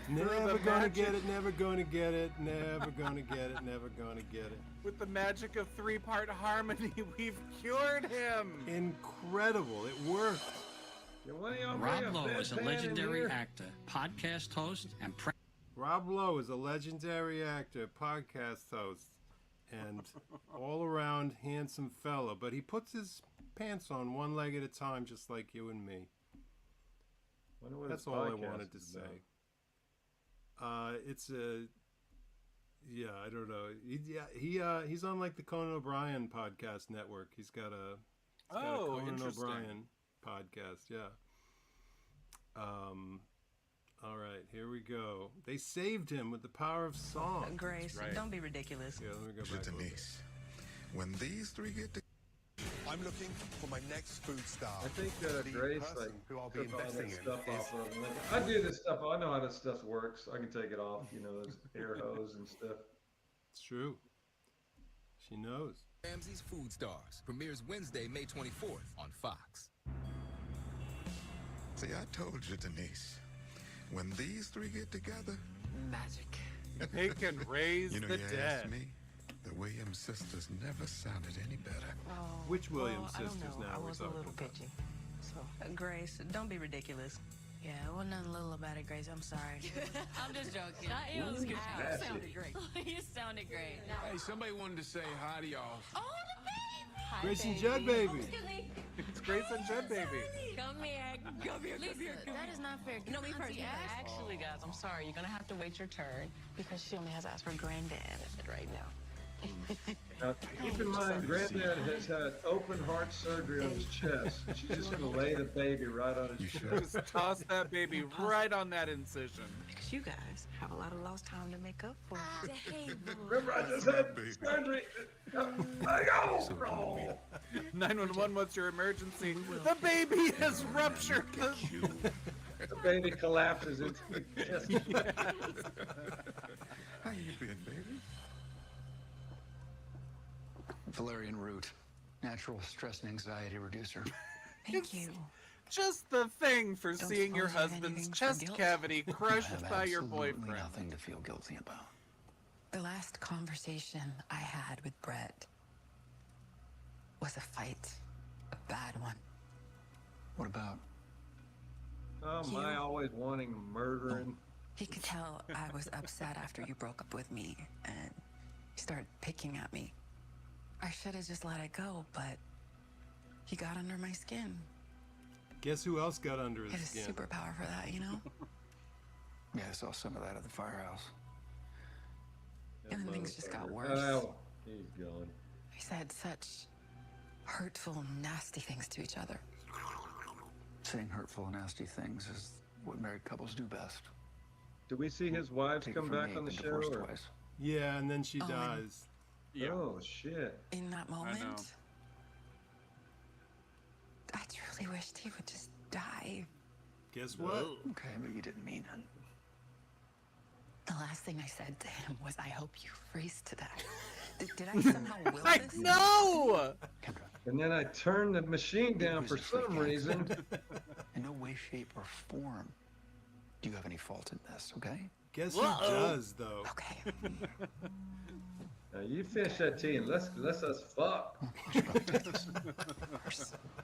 Never gonna get it, never gonna get it, never gonna get it, never gonna get it. With the magic of 3-part harmony, we've cured him. Incredible, it worked. Rob Lowe is a legendary actor, podcast host, and Rob Lowe is a legendary actor, podcast host, and all-around handsome fella, but he puts his pants on one leg at a time, just like you and me. That's all I wanted to say. It's a, yeah, I don't know. He's on like the Conan O'Brien podcast network. He's got a Conan O'Brien podcast. Yeah. All right, here we go. They saved him with the power of song. Grace, don't be ridiculous. Yeah, let me go back. Denise, when these three get together. I'm looking for my next food star. I think Grace like who I'll be took all that investing in stuff is off of. I do this stuff. I know how this stuff works. I can take it off. You know, those air hose and stuff. It's true. She knows. Ramsay's Food Stars premieres Wednesday, May 24th on Fox. See, I told you, Denise. When these three get together, magic. They can raise you know, the you dead. asked me, the Williams sisters never sounded any better. Which Williams I don't sisters know. now I we're was a talking little about? pitchy. So, Grace, don't be ridiculous. Yeah, it wasn't nothing little about it, Grace. I'm sorry. I'm just joking. It was good. You sounded great. You sounded great. Hey, somebody wanted to say hi to y'all. Oh, the baby! Hi, Grace and Judd, baby. It's Grace and Judd, baby. Come here. Lisa, that is not fair. No, me first. Actually, guys, I'm sorry. You're going to have to wait your turn because she only has to ask for granddad right now. Now, keep in mind, Granddad has had open heart surgery on his chest. She's just gonna lay the baby right on his chest. Just toss that baby right on that incision. Because you guys have a lot of lost time to make up for. Remember, I just had surgery. I go. 911, what's your emergency? The baby has ruptured. The baby collapses into the chest. How you been, baby? Valerian root, natural stress and anxiety reducer. Thank you. Just the thing for Don't seeing your suppose you have husband's anything for chest guilt? cavity I crushed have by your absolutely boyfriend. nothing to feel guilty about. The last conversation I had with Brett was a fight. A bad one. What about? Oh, my, always wanting murdering. He could tell I was upset after you broke up with me, and he started picking at me. I should have just let it go, but he got under my skin. Guess who else got under He his had a skin? superpower for that, you know? Yeah, I saw some of that at the firehouse. And then things just got worse. Oh, he's going. We said such hurtful, nasty things to each other. Saying hurtful, nasty things is what married couples do best. Did we see his wives Take it come from back me, on the been show? divorced Or? twice. Yeah, and then she Oh, dies. Yeah. Oh, shit. In that moment, know. I truly wished he would just die. Guess what? Okay, but you didn't mean it. The last thing I said to him was, I hope you freeze to death. Did I somehow will I this? know. And then I turned the machine down for some reason. In no way, shape, or form do you have any fault in this, okay? Guess who does, though? Okay. Now you finish that tea and let's us fuck.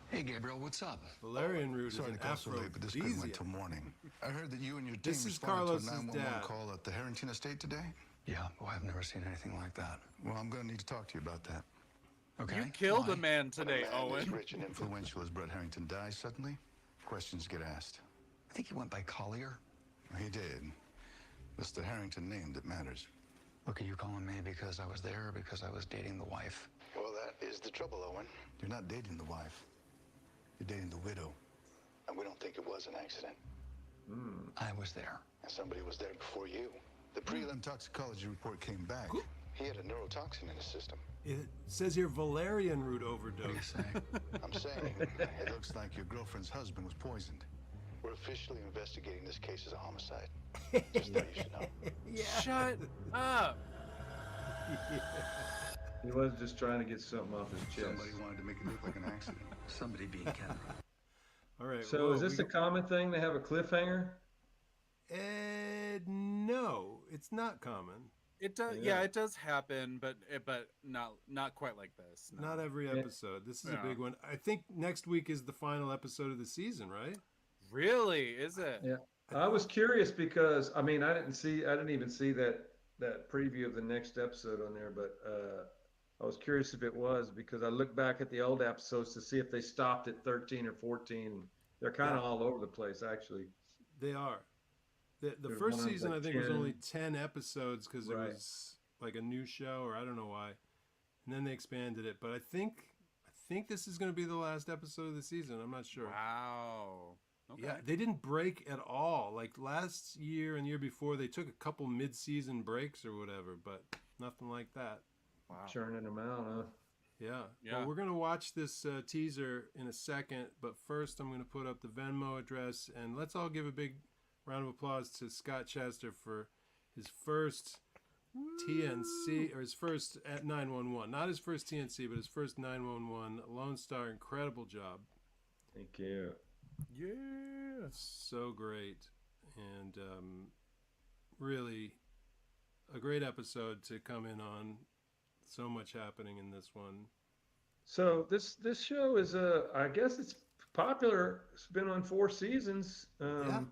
Hey, Gabriel, what's up? Valerian root is Sorry an to call so late, but this couldn't wait aphrodisiac. till morning. I heard that you and your team This is responded Carlos's to a 911 dad. call at the Harrington estate today. Yeah, well, I've never seen anything like that. Well, I'm going to need to talk to you about that. Okay. You killed Why? a man today, When a man as Owen. rich and influential as Brett Harrington dies suddenly, questions get asked. I think he went by Collier. He did. It's the Harrington name that matters. Look, are you calling me because I was there or because I was dating the wife? Well, that is the trouble, Owen. You're not dating the wife. You're dating the widow. And we don't think it was an accident. I was there. And somebody was there before you. The prelim toxicology report came back. He had a neurotoxin in his system. It says here Valerian root What do you overdose. say? I'm saying it looks like your girlfriend's husband was poisoned. We're officially investigating this case as a homicide. Just thought you should know. Shut up. He was just trying to get something off his chest. Somebody wanted to make it look like an accident. Somebody being Kendra. All right. So whoa, is this a common thing to have a cliffhanger? No, it's not common. It does, yeah, it does happen, but not quite like this. No. Not every episode. This is a big one. I think next week is the final episode of the season, right? Really? Is it? Yeah. I was curious because I mean I didn't even see that preview of the next episode on there, but I was curious if it was because I looked back at the old episodes to see if they stopped at 13 or 14. They're kind of all over the place, actually. They are. The There's first one season, like I think, was 10. only 10 episodes because it Right. was like a new show, or I don't know why. And then they expanded it. But I think this is going to be the last episode of the season. I'm not sure. Wow. Okay. Yeah, they didn't break at all. Like last year and the year before, they took a couple mid-season breaks or whatever, but nothing like that. Wow. Churning them out, huh? Yeah. Yeah. Well, we're going to watch this teaser in a second, but first I'm going to put up the Venmo address, and let's all give a big round of applause to Scott Chester for his first TNC, or his first at 911. Not his first TNC, but his first 911. Lone Star, incredible job. Thank you. Yeah. So great. And really a great episode to come in on. So much happening in this one. So this show is I guess it's popular. It's been on 4 seasons. Yeah.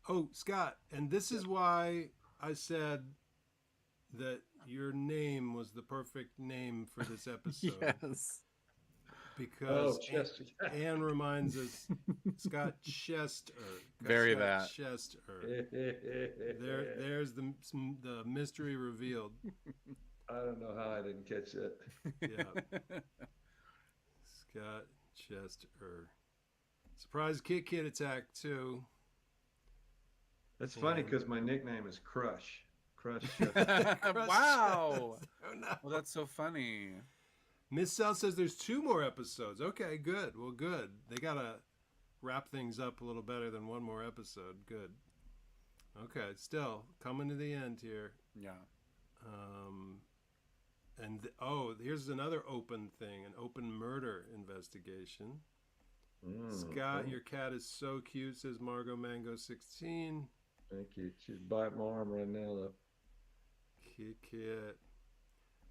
Oh, Scott, and this is why I said that your name was the perfect name for this episode. Yes. Because Chester. Anne reminds us, Scott Chester. Very Scott that. Chester. There's the mystery revealed. I don't know how I didn't catch that. Yeah. Scott Chester. Surprise Kit Kit attack too. That's funny because my nickname is Crush. Crush Chester. Wow. Oh, no. Well, that's so funny. Miss Cell says there's 2 more episodes. Okay, good. Well, good. They gotta wrap things up a little better than 1 more episode. Good. Okay, still coming to the end here. Yeah. Here's another open thing, an open murder investigation. Scott, your cat is so cute, says Margot Mango 16. Thank you. She's biting my arm right now, though. Kit.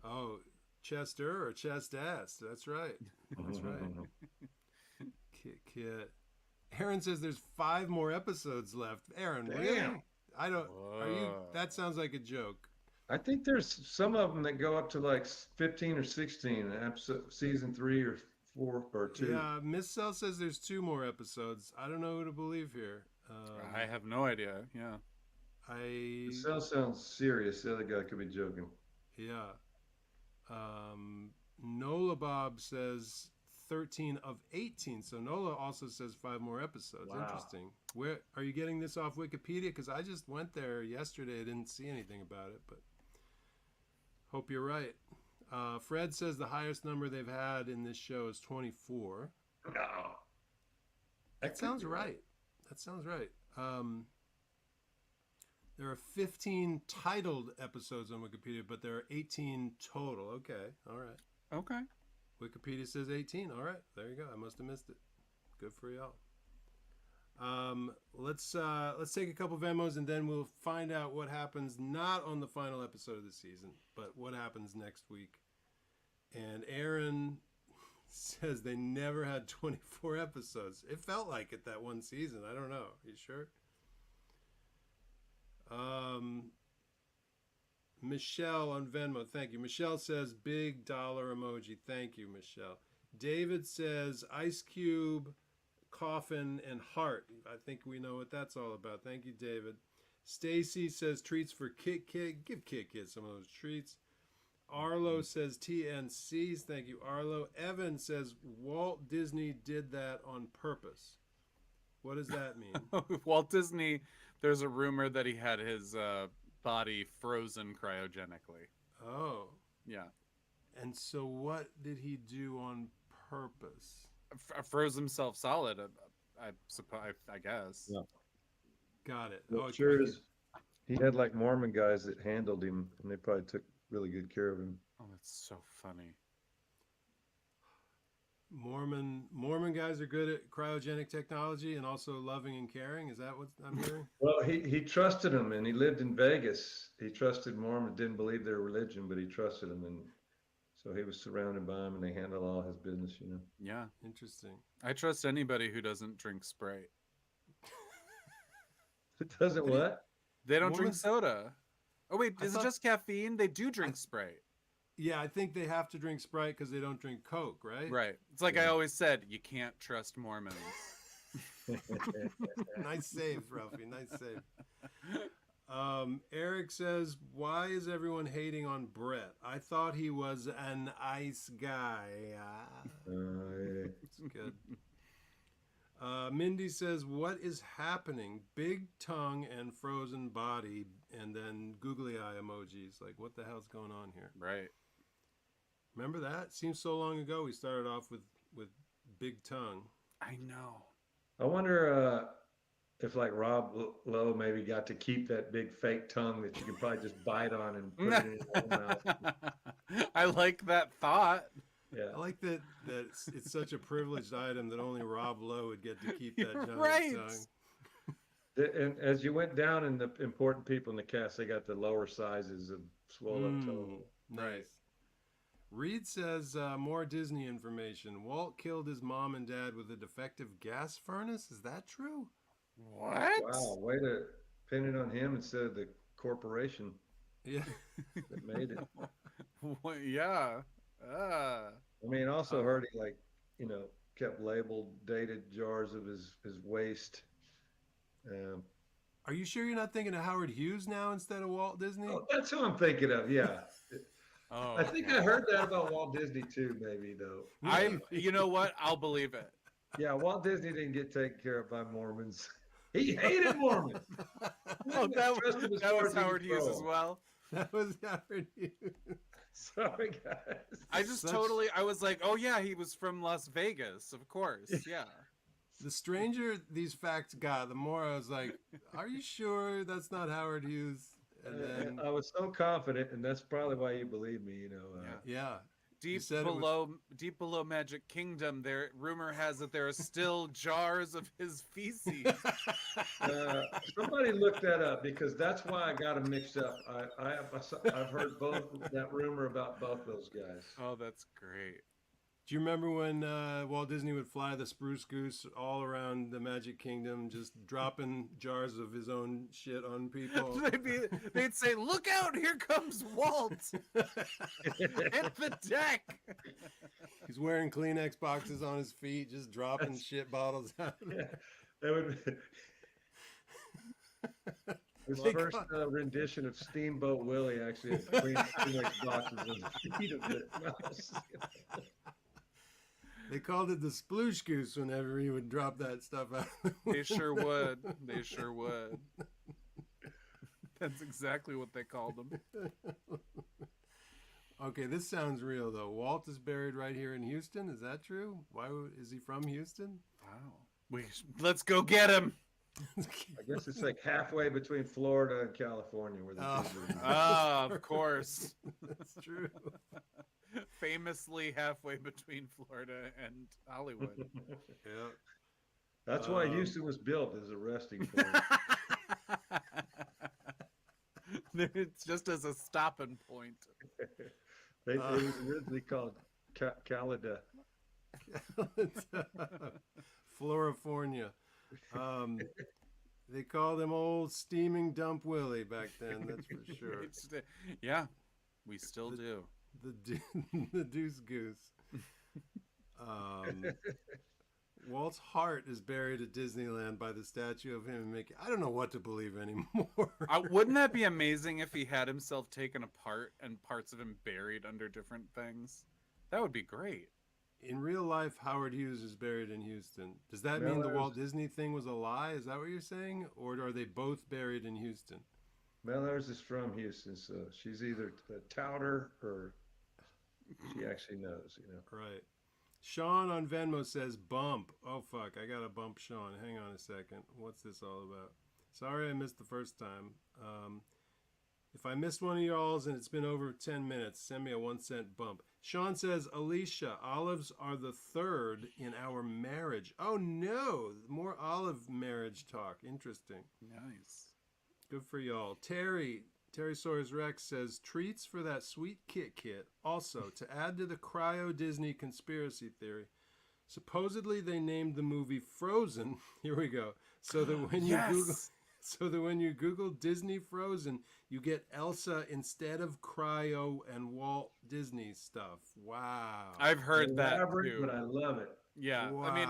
Oh, Chester or chest ass. That's right. That's right. Kit. Aaron says there's 5 more episodes left. Aaron, really? I don't. Are you? That sounds like a joke. I think there's some of them that go up to like 15 or 16 episode, season 3 or 4 or 2. Yeah, Miss Cell says there's 2 more episodes. I don't know who to believe here. I have no idea. Yeah. Cell sounds serious. The other guy could be joking. Yeah. Nola Bob says 13 of 18. So Nola also says 5 more episodes. Wow. Interesting. Where are you getting this off Wikipedia? Because I just went there yesterday. I didn't see anything about it, but hope you're right. Fred says the highest number they've had in this show is 24. No. That sounds right. That sounds right. There are 15 titled episodes on Wikipedia, but there are 18 total. Okay. All right. Okay. Wikipedia says 18. All right. There you go. I must have missed it. Good for y'all. Let's take a couple Venmos and then we'll find out what happens not on the final episode of the season, but what happens next week. And Aaron says they never had 24 episodes. It felt like it that one season. I don't know. You sure? Michelle on Venmo, thank you. Michelle says big dollar emoji. Thank you, Michelle. David says Ice Cube, coffin, and heart. I think we know what that's all about. Thank you, David. Stacy says treats for Kit Kit. Give Kit Kit some of those treats. Arlo says TNCs. Thank you, Arlo. Evan says Walt Disney did that on purpose. What does that mean? Walt Disney, there's a rumor that he had his body frozen cryogenically. Oh. Yeah. And so what did he do on purpose? Froze himself solid, I suppose, I guess. Yeah. Got it. Well, Oh, sure is. He had like Mormon guys that handled him, and they probably took really good care of him. Oh, that's so funny. Mormon guys are good at cryogenic technology and also loving and caring. Is that what I'm hearing? Well, he trusted them, and he lived in Vegas. He trusted Mormons, didn't believe their religion, but he trusted them, and so he was surrounded by them, and they handled all his business, you know. Yeah. Interesting. I trust anybody who doesn't drink Sprite. It doesn't what? They don't drink Mormons- soda. Oh wait, I is thought- it just caffeine? They do drink Sprite. Yeah, I think they have to drink Sprite because they don't drink Coke, right? Right. It's like I always said, you can't trust Mormons. Nice save, Ralphie. Nice save. Eric says, why is everyone hating on Brett? I thought he was an ice guy. It's good. Mindy says, what is happening? Big tongue and frozen body, and then googly eye emojis. Like, what the hell's going on here? Right. Remember that? Seems so long ago we started off with big tongue. I know. I wonder if like Rob Lowe maybe got to keep that big fake tongue that you can probably just bite on and put it in your own mouth. I like that thought. Yeah. I like that it's such a privileged item that only Rob Lowe would get to keep that giant Right. tongue. And as you went down in the important people in the cast, they got the lower sizes of swole up toe. Nice. Reed says more Disney information. Walt killed his mom and dad with a defective gas furnace. Is that true? What? Wow, way to pin it on him instead of the corporation. Yeah. That made it. Yeah. I mean, also heard he kept labeled dated jars of his waste. Are you sure you're not thinking of Howard Hughes now instead of Walt Disney? Oh, that's who I'm thinking of. Yeah. Oh, I think I heard that about Walt Disney too, maybe though. You know what? I'll believe it. Yeah, Walt Disney didn't get taken care of by Mormons. He hated Mormons. Oh, that was Howard Hughes as well. That was Howard Hughes. Sorry, guys. I just I was like, oh yeah, he was from Las Vegas, of course. Yeah. The stranger these facts got, the more I was like, are you sure that's not Howard Hughes? And then I was so confident, and that's probably why you believe me, yeah. Deep said it below Magic Kingdom, rumor has that there are still jars of his feces. Somebody look that up because that's why I got them mixed up. I've heard that rumor about both those guys. Oh, that's great. Do you remember when Walt Disney would fly the Spruce Goose all around the Magic Kingdom, just dropping jars of his own shit on people? They'd say, "Look out! Here comes Walt! Hit the deck!" He's wearing Kleenex boxes on his feet, just dropping shit bottles out. Yeah, that would. His first rendition of Steamboat Willie actually had Kleenex boxes on the feet of it. They called it the Sploosh Goose whenever he would drop that stuff out. They sure would. They sure would. That's exactly what they called him. Okay, this sounds real though. Walt is buried right here in Houston. Is that true? Is he from Houston? Wow. Let's go get him. I guess it's like halfway between Florida and California, where the of course. That's true. Famously halfway between Florida and Hollywood. Yeah. That's why Houston was built as a resting point. It's just as a stopping point. It was originally called Calida. Florifornia. They called him old steaming dump Willie back then, that's for sure. Yeah, we still do. The Deuce Goose. Walt's heart is buried at Disneyland by the statue of him and Mickey. I don't know what to believe anymore. Wouldn't that be amazing if he had himself taken apart and parts of him buried under different things? That would be great. In real life, Howard Hughes is buried in Houston. Does that mean the Walt Disney thing was a lie? Is that what you're saying? Or are they both buried in Houston? Mellors is from Houston, so she's either a touter or she actually knows, Right. Sean on Venmo says bump. Oh, fuck. I got to bump Sean. Hang on a second. What's this all about? Sorry I missed the first time. If I missed one of y'all's and it's been over 10 minutes, send me a 1-cent bump. Sean says, Alicia, olives are the third in our marriage. Oh no, more olive marriage talk. Interesting. Nice. Good for y'all. Terry Sawyers Rex says, treats for that sweet Kit Kit. Also, to add to the Cryo Disney conspiracy theory, supposedly they named the movie Frozen. Here we go. So that when you Google Disney Frozen, you get Elsa instead of Cryo and Walt Disney stuff. Wow. I've heard that Elaborate, too. but I love it. Yeah. Wow. I mean,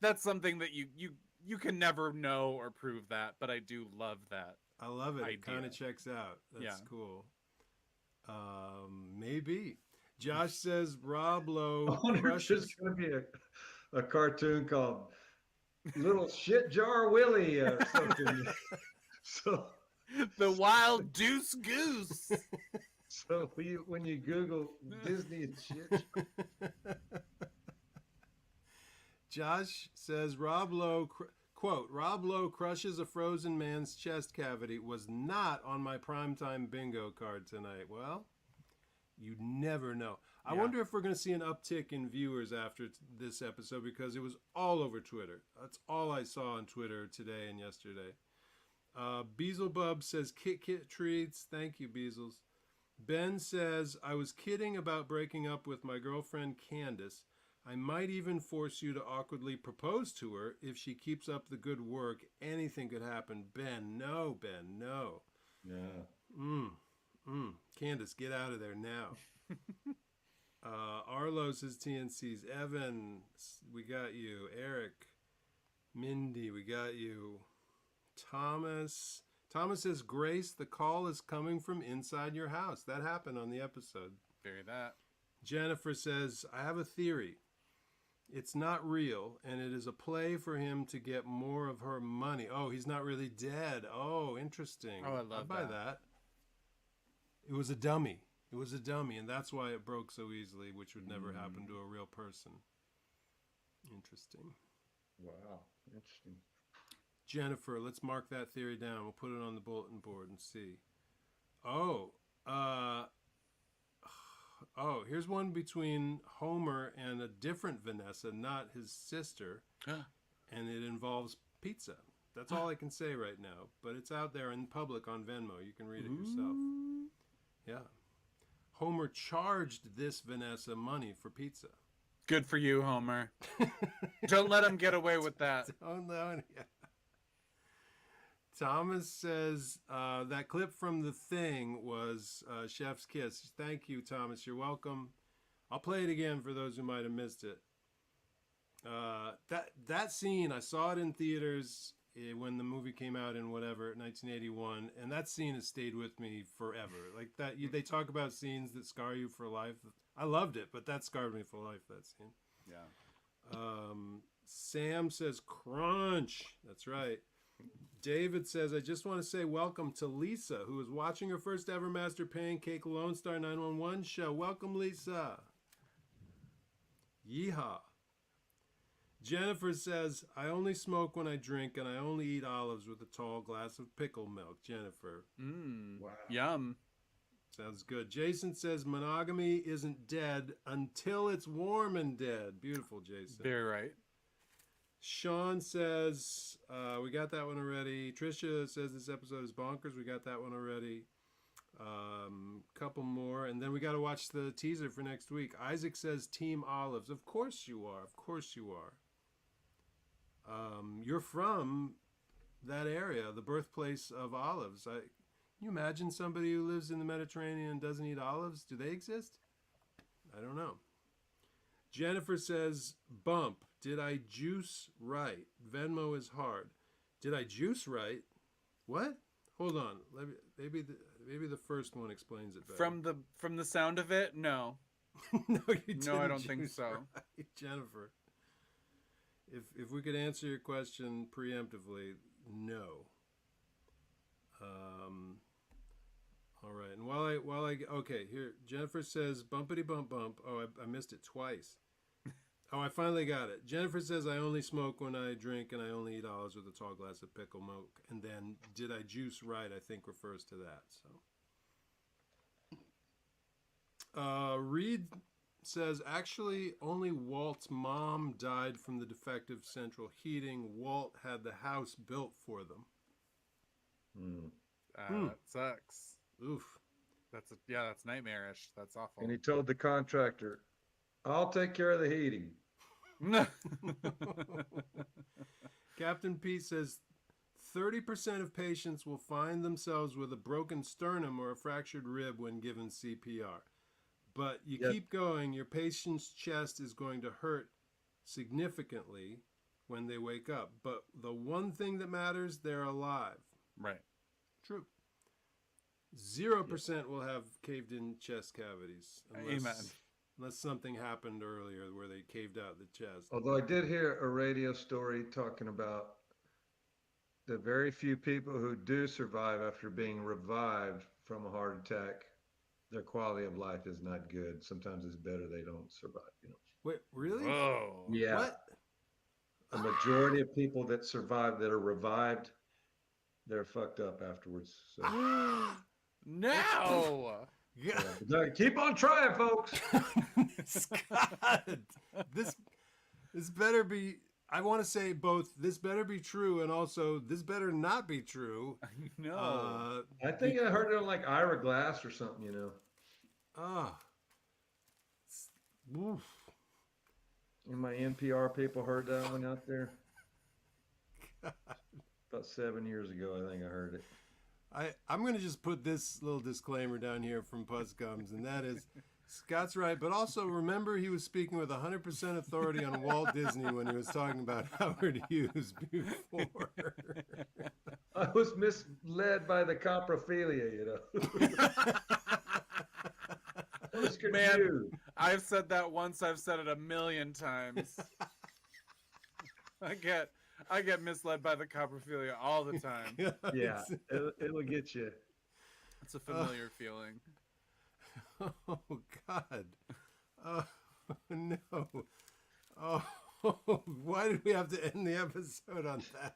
that's something that you can never know or prove that, but I do love that. I love it. idea. It kind of checks out. That's Yeah. cool. Maybe. Josh says Rob Lowe I wonder if crushes. there's going to be a cartoon called Little Shit Jar Willie or something. So The Wild Deuce Goose. So when you Google Disney and shit, Josh says Rob Lowe, quote, Rob Lowe crushes a frozen man's chest cavity was not on my primetime bingo card tonight. Well, you never know. I Yeah. wonder if we're going to see an uptick in viewers after this episode because it was all over Twitter. That's all I saw on Twitter today and yesterday. Beelzebub says Kit Kit treats. Thank you, Beezles. Ben says, I was kidding about breaking up with my girlfriend Candace. I might even force you to awkwardly propose to her if she keeps up the good work. Anything could happen. Ben, no. yeah. Candace, get out of there now. Arlo says TNC's. Evan, we got you. Eric, Mindy, we got you. Thomas says, Grace, the call is coming from inside your house. That happened on the episode. Bury that. Jennifer says, I have a theory. It's not real, and it is a play for him to get more of her money. Oh, he's not really dead. Oh, interesting. Oh, I love I'd buy that. It was a dummy. And that's why it broke so easily, which would never happen to a real person. Interesting. Wow, interesting. Jennifer, let's mark that theory down. We'll put it on the bulletin board and see. Here's one between Homer and a different Vanessa, not his sister, and it involves pizza. That's all I can say right now, but it's out there in public on Venmo. You can read it yourself. Yeah. Homer charged this Vanessa money for pizza. Good for you, Homer. Don't let him get away with that. Oh, no. Yeah. Thomas says that clip from The Thing was Chef's Kiss. Thank you, Thomas. You're welcome. I'll play it again for those who might have missed it. That scene, I saw it in theaters when the movie came out in 1981, and that scene has stayed with me forever. Like that, they talk about scenes that scar you for life. I loved it, but that scarred me for life. That scene. Yeah. Sam says crunch. That's right. David says, I just want to say welcome to Lisa, who is watching her first ever Master Pancake Lone Star 911 show. Welcome, Lisa. Yeehaw. Jennifer says, I only smoke when I drink, and I only eat olives with a tall glass of pickle milk. Jennifer. Wow. Yum. Sounds good. Jason says, monogamy isn't dead until it's warm and dead. Beautiful, Jason. Very right. Sean says, we got that one already. Trisha says this episode is bonkers. We got that one already. Couple more. And then we got to watch the teaser for next week. Isaac says Team Olives. Of course you are. Of course you are. You're from that area, the birthplace of olives. Can you imagine somebody who lives in the Mediterranean and doesn't eat olives? Do they exist? I don't know. Jennifer says, bump. Did I juice right? Venmo is hard. Did I juice right? What? Hold on. Maybe the first one explains it better. From the sound of it, no. No, you didn't. No, I don't think juice so. right. Jennifer, if we could answer your question preemptively, no. All right. And while I okay, here Jennifer says bumpity bump bump. Oh, I missed it twice. Oh, I finally got it. Jennifer says, I only smoke when I drink and I only eat olives with a tall glass of pickle milk. And then, did I juice right, I think refers to that. So, Reed says, actually, only Walt's mom died from the defective central heating. Walt had the house built for them. That sucks. Oof. That's nightmarish. That's awful. And he told the contractor, I'll take care of the heating. Captain Pete says 30% of patients will find themselves with a broken sternum or a fractured rib when given CPR. But you keep going, your patient's chest is going to hurt significantly when they wake up. But the one thing that matters, they're alive. Right. True. 0% will have caved in chest cavities. Unless something happened earlier where they caved out the chest. Although I did hear a radio story talking about the very few people who do survive after being revived from a heart attack, their quality of life is not good. Sometimes it's better they don't survive, you know. Wait, really? Whoa. Yeah. What? The majority of people that survive, that are revived, they're fucked up afterwards. So. No! Yeah. Keep on trying, folks. Scott, this better be, I want to say both, this better be true and also this better not be true. No. I think I heard it on like Ira Glass or something, you know. Oof. And my NPR people heard that one out there. God. About 7 years ago, I think I heard it. I'm going to just put this little disclaimer down here from Puzzgums, and that is, Scott's right, but also remember he was speaking with 100% authority on Walt Disney when he was talking about Howard Hughes before. I was misled by the coprophilia, you know. I was confused. Man, I've said that once, I've said it 1,000,000 times. I get misled by the coprophilia all the time. Yeah, it'll get you. It's a familiar feeling. Oh, God. Oh, no. Oh, why did we have to end the episode on that?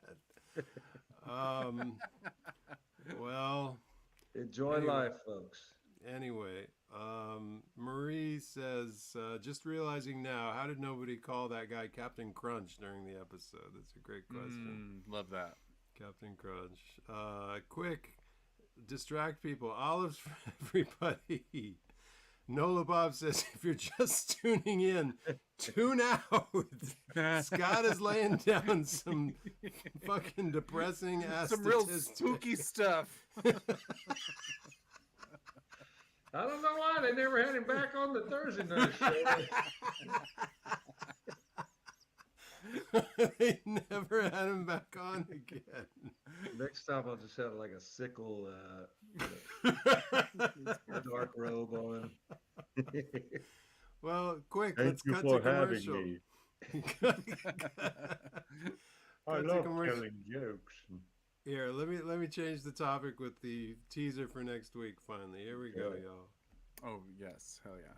Well. Enjoy life, folks. Anyway, Marie says, just realizing now, how did nobody call that guy Captain Crunch during the episode? That's a great question. Love that. Captain Crunch. Quick, distract people. Olives for everybody. Nola Bob says, if you're just tuning in, tune out. Scott is laying down some fucking depressing ass some real spooky stuff. I don't know why they never had him back on the Thursday night show. They never had him back on again. Next time I'll just have like a sickle, dark robe on. Well, quick, Thank let's you cut for to having commercial. me. I Cut to love commercial. telling jokes. Here, let me change the topic with the teaser for next week. Finally, here we go, y'all. Oh yes, hell yeah!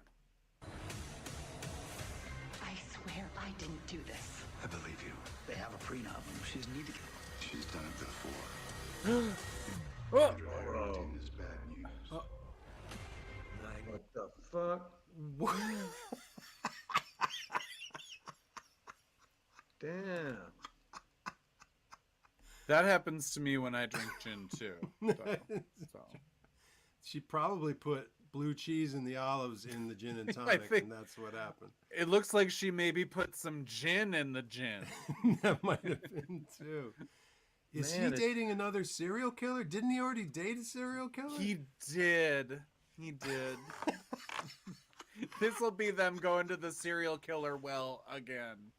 I swear I didn't do this. I believe you. They have a prenup. She doesn't need to get. She's done it before. Parenting is bad news. What the fuck? Damn. That happens to me when I drink gin too. So. She probably put blue cheese in the olives in the gin and tonic, and that's what happened. It looks like she maybe put some gin in the gin. That might have been too. Is he dating another serial killer? Didn't he already date a serial killer? He did. He did. This will be them going to the serial killer well again.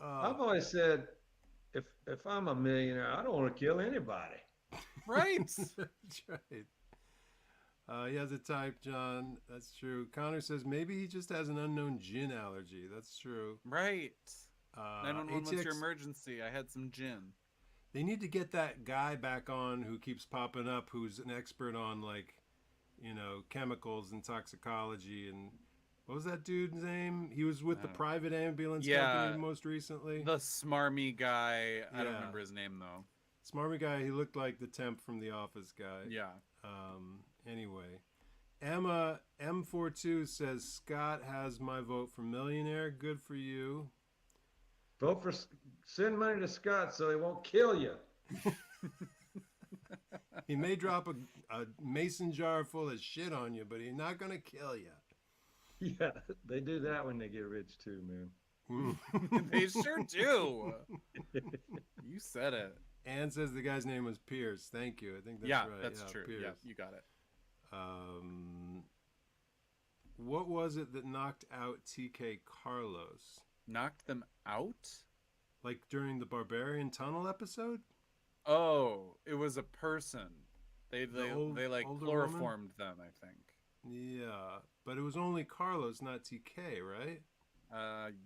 I've always said, if I'm a millionaire, I don't want to kill anybody. Right. That's right. He has a type, John. That's true. Connor says maybe he just has an unknown gin allergy. That's true. Right. 911, what's your ATX emergency? I had some gin. They need to get that guy back on who keeps popping up, who's an expert on, like, you know, chemicals and toxicology, and What was that dude's name? He was with the private ambulance yeah, company most recently. The smarmy guy. I don't Yeah. remember his name though. Smarmy guy. He looked like the temp from The Office guy. Yeah. Anyway, Emma M42 says Scott has my vote for millionaire. Good for you. Vote for, send money to Scott so he won't kill you. He may drop a mason jar full of shit on you, but he's not gonna kill you. Yeah, they do that when they get rich too, man. They sure do. You said it. Ann says the guy's name was Pierce. Thank you. I think that's right. That's true. Pierce. Yeah, you got it. What was it that knocked out TK Carlos? Knocked them out? Like during the Barbarian Tunnel episode? Oh, it was a person. They like older chloroformed them, I think. Yeah, but it was only Carlos, not TK, right?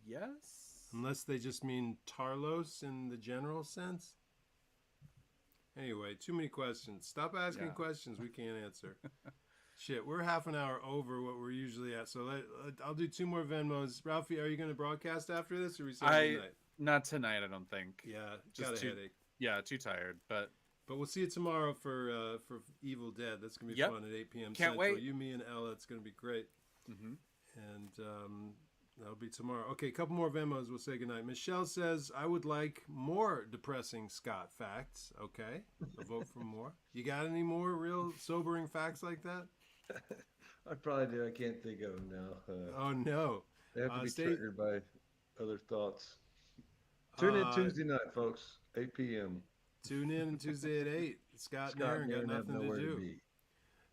Yes. Unless they just mean Tarlos in the general sense. Anyway, too many questions. Stop asking questions we can't answer. Shit, we're half an hour over what we're usually at. So I'll do 2 more Venmos. Ralphie, are you going to broadcast after this, or are we saying good night? Not tonight, I don't think. Yeah, just got a headache. Yeah, too tired. But we'll see you tomorrow for Evil Dead. That's gonna be fun at 8 p.m. Can't Central. wait. You, me, and Ella. It's gonna be great. Mm-hmm. And that'll be tomorrow. Okay, a couple more Venmos. We'll say goodnight. Michelle says, I would like more depressing Scott facts. Okay, I'll vote for more. You got any more real sobering facts like that? I probably do. I can't think of them now. Oh no, they have to be triggered by other thoughts. Tune in Tuesday night, folks, 8 p.m. Tune in Tuesday at 8. Scott and Aaron got nothing to do.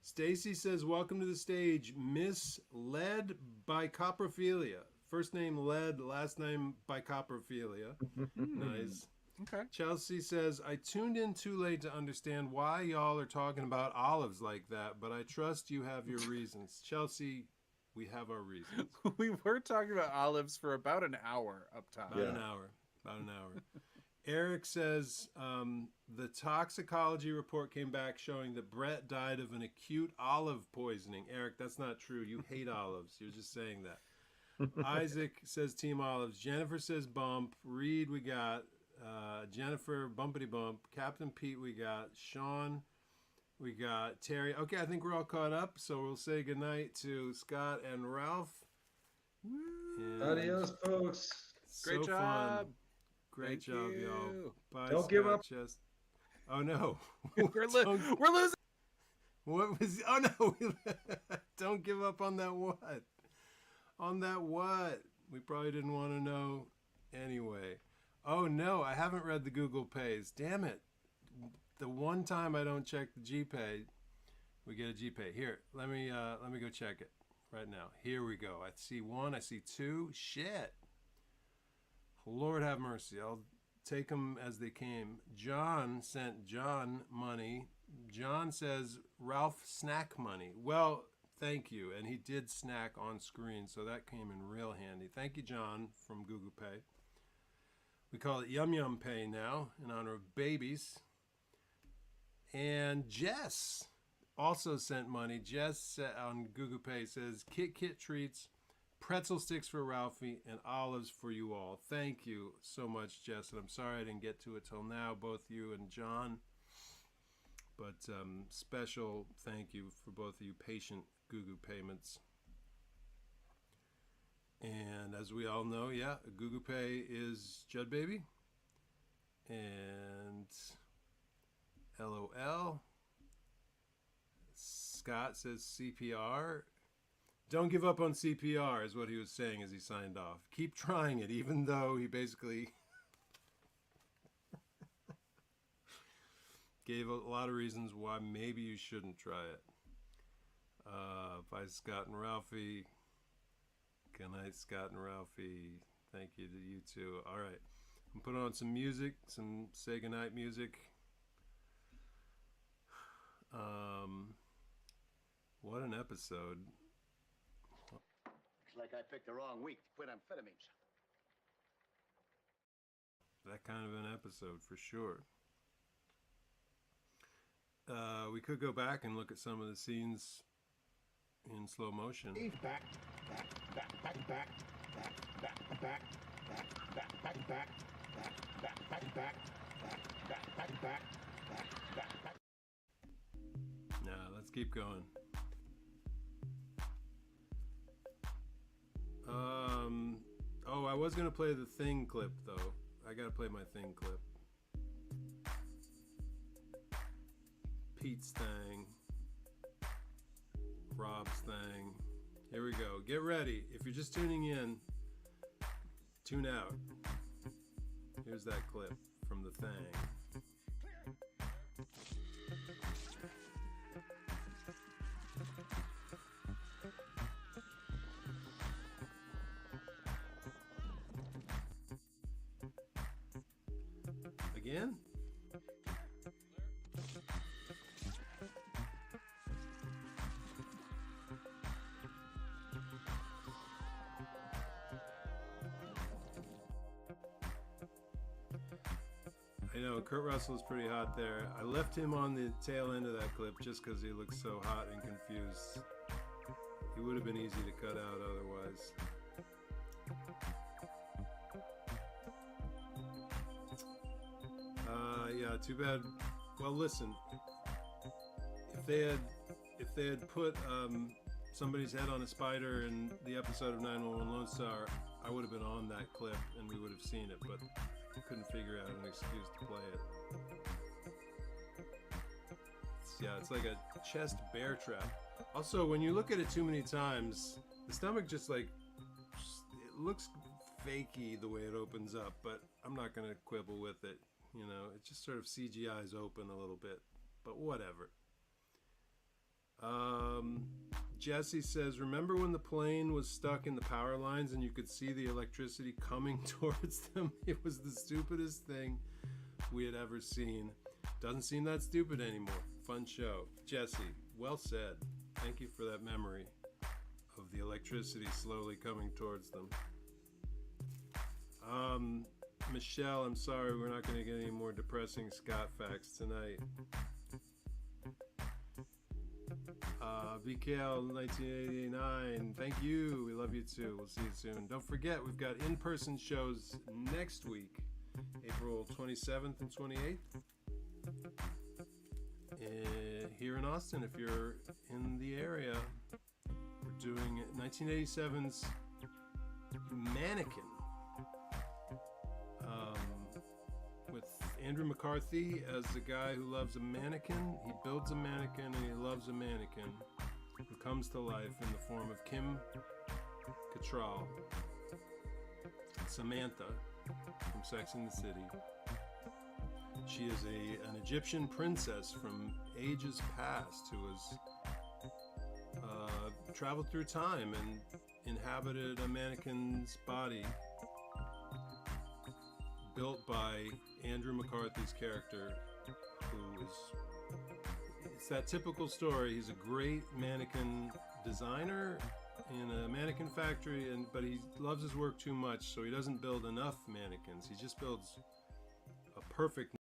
Stacy says, welcome to the stage, Miss Led by Coprophilia. First name Led, last name by Coprophilia. Nice. Okay. Chelsea says, I tuned in too late to understand why y'all are talking about olives like that, but I trust you have your reasons. Chelsea, we have our reasons. We were talking about olives for about an hour up top. About an hour. Eric says, the toxicology report came back showing that Brett died of an acute olive poisoning. Eric, that's not true. You hate olives. You're just saying that. Isaac says Team Olives. Jennifer says bump. Reed, we got. Jennifer, bumpity bump. Captain Pete, we got. Sean, we got. Terry. Okay, I think we're all caught up. So we'll say goodnight to Scott and Ralph. And adios, folks. Great job. Fun. Great job, y'all. Bye, Don't give up. Chest. Oh no, we're losing. What was? Oh no, don't give up on that. What? On that what? We probably didn't want to know anyway. Oh no, I haven't read the Google Pays. Damn it! The one time I don't check the GPay, we get a GPay. Here, let me go check it right now. Here we go. I see 1. I see 2. Shit. Lord have mercy. I'll take them as they came. John sent John money. John says Ralph snack money. Well, thank you. And he did snack on screen, so that came in real handy. Thank you, John, from Google Pay. We call it Yum Yum Pay now in honor of babies. And Jess also sent money. Jess on Google Pay says Kit Kit treats, pretzel sticks for Ralphie, and olives for you all. Thank you so much, Jess. And I'm sorry I didn't get to it till now, both you and John. But special thank you for both of you patient Google payments. And as we all know, Google Pay is Judd Baby. And LOL. Scott says CPR. Don't give up on CPR is what he was saying as he signed off. Keep trying it, even though he basically gave a lot of reasons why maybe you shouldn't try it. By Scott and Ralphie. Good night, Scott and Ralphie. Thank you to you too. All right. I'm putting on some music, some say goodnight music. What an episode. Looks like I picked the wrong week to quit amphetamines. That kind of an episode for sure. We could go back and look at some of the scenes in slow motion. Back. Nah, let's keep going. Oh, I was gonna play the Thing clip though. I gotta play my Thing clip. Pete's thing. Rob's thing. Here we go. Get ready. If you're just tuning in, tune out. Here's that clip from the Thing. Again? I know, Kurt Russell is pretty hot there. I left him on the tail end of that clip just because he looks so hot and confused. He would have been easy to cut out otherwise. Yeah, too bad. Well, listen, if they had put somebody's head on a spider in the episode of 911 Lone Star, I would have been on that clip and we would have seen it, but I couldn't figure out an excuse to play it. It's like a chest bear trap. Also, when you look at it too many times, the stomach just like, it looks fakey the way it opens up, but I'm not going to quibble with it. You know, it just sort of CGI's open a little bit, but whatever. Jesse says, remember when the plane was stuck in the power lines and you could see the electricity coming towards them? It was the stupidest thing we had ever seen. Doesn't seem that stupid anymore. Fun show. Jesse, well said. Thank you for that memory of the electricity slowly coming towards them. Michelle, I'm sorry, we're not going to get any more depressing Scott facts tonight. BKL 1989, thank you. We love you too. We'll see you soon. Don't forget, we've got in-person shows next week, April 27th and 28th. Here in Austin, if you're in the area. We're doing 1987's Mannequin. With Andrew McCarthy as the guy who loves a mannequin. He builds a mannequin and he loves a mannequin who comes to life in the form of Kim Cattrall, Samantha from Sex and the City. She is an Egyptian princess from ages past who has traveled through time and inhabited a mannequin's body built by Andrew McCarthy's character, who is, it's that typical story. He's a great mannequin designer in a mannequin factory, but he loves his work too much, so he doesn't build enough mannequins. He just builds a perfect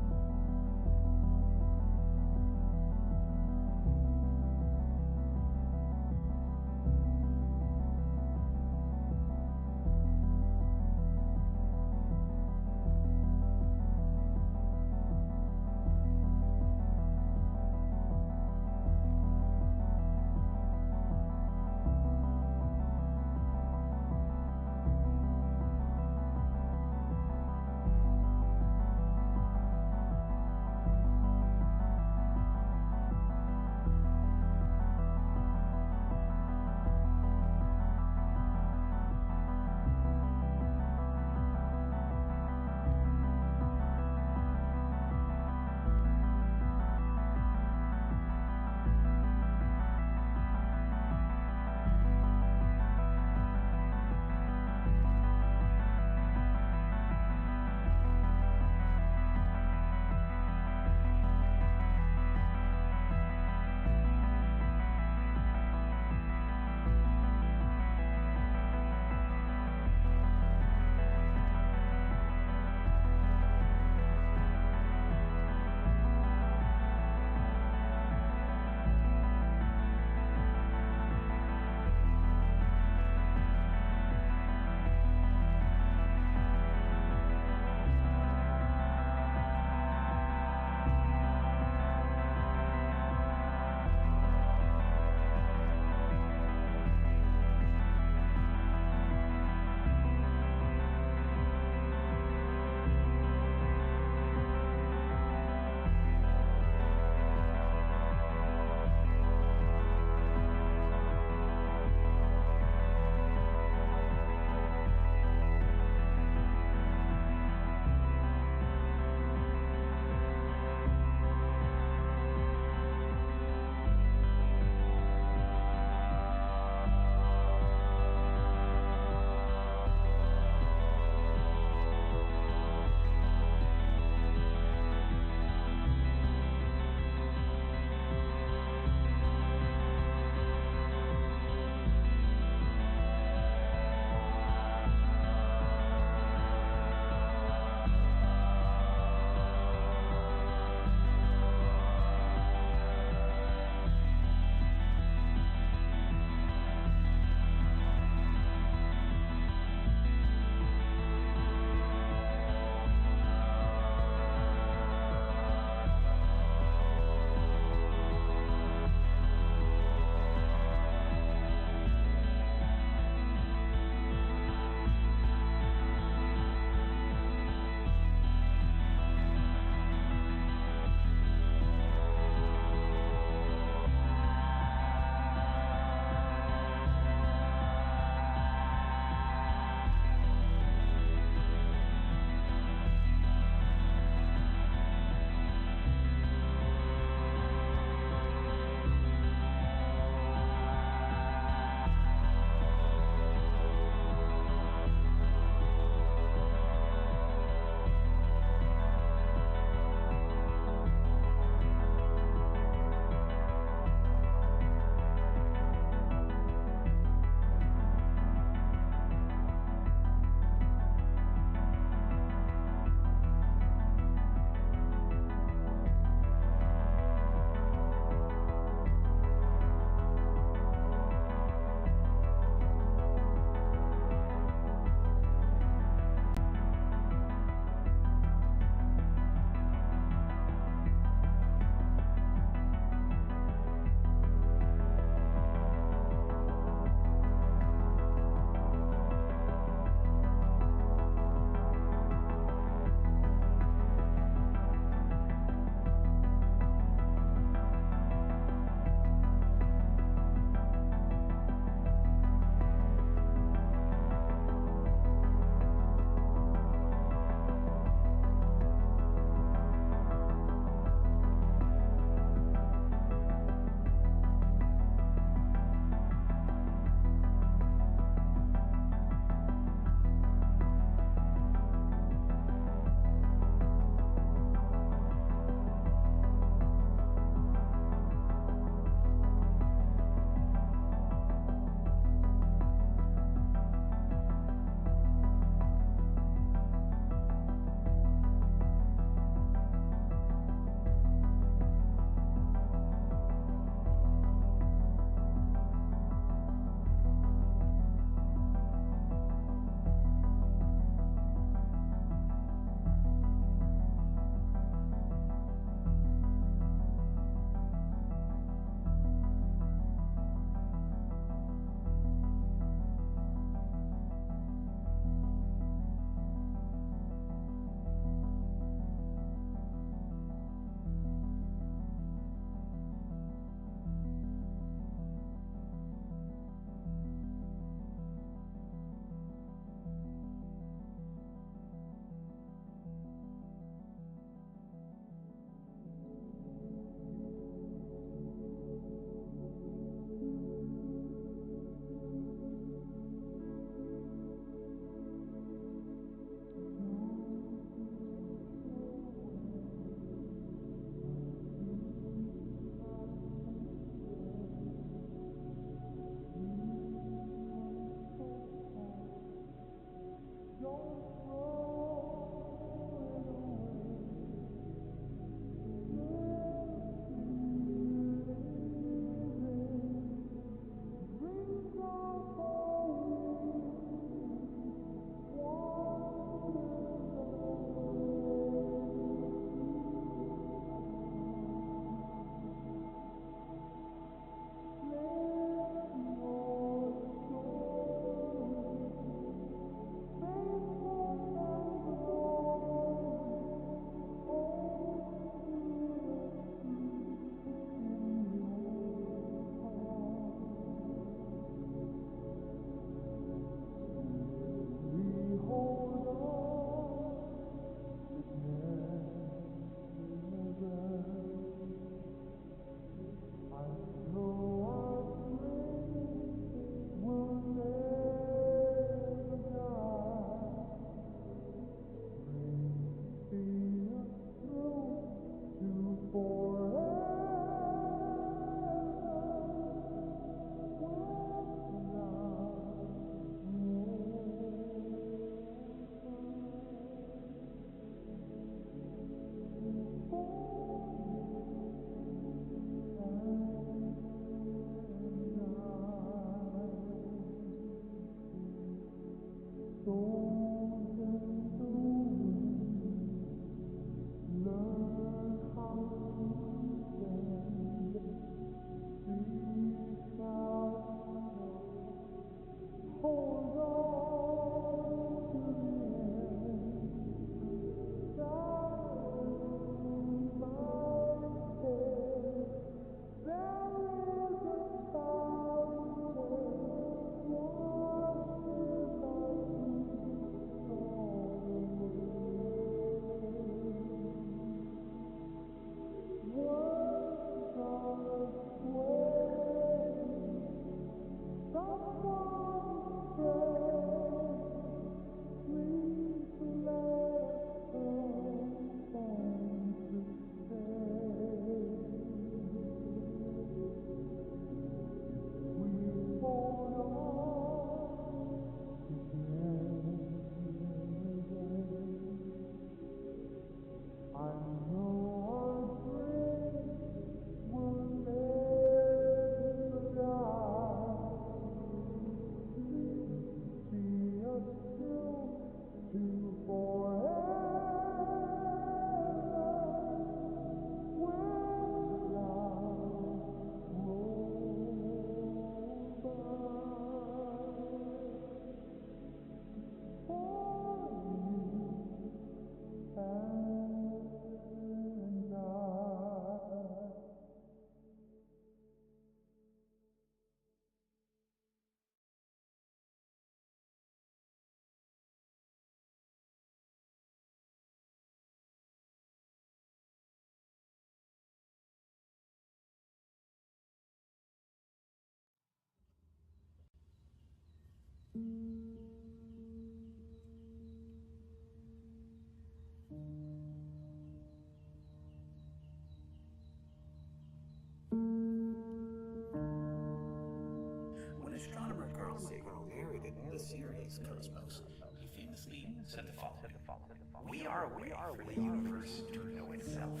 When astronomer Carl Sagan narrated the series Cosmos, he famously said the following: "We are a way for the universe to know itself.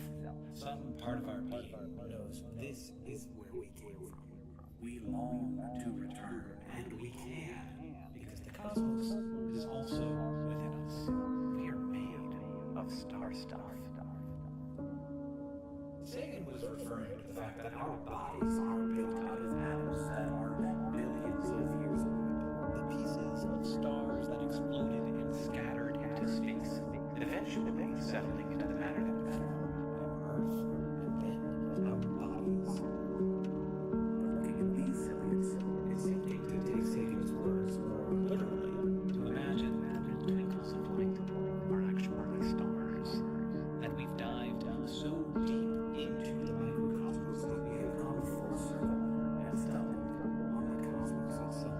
Some part of our being knows this is where we came from. We long to return, and we can, because the cosmos is also within us. We are made of star stuff." Sagan was referring to the fact that our bodies are built out of atoms that are billions of years old. The pieces of stars that exploded and scattered into space, eventually settling into the matter that we form our Earth, and then our bodies. But looking at these silhouettes, it's tempting to take Sagan's words more literally, to imagine that twinkles of light are actually stars, that we've dived so deep into the microcosmos that we have come full circle and stumbled on the cosmos itself.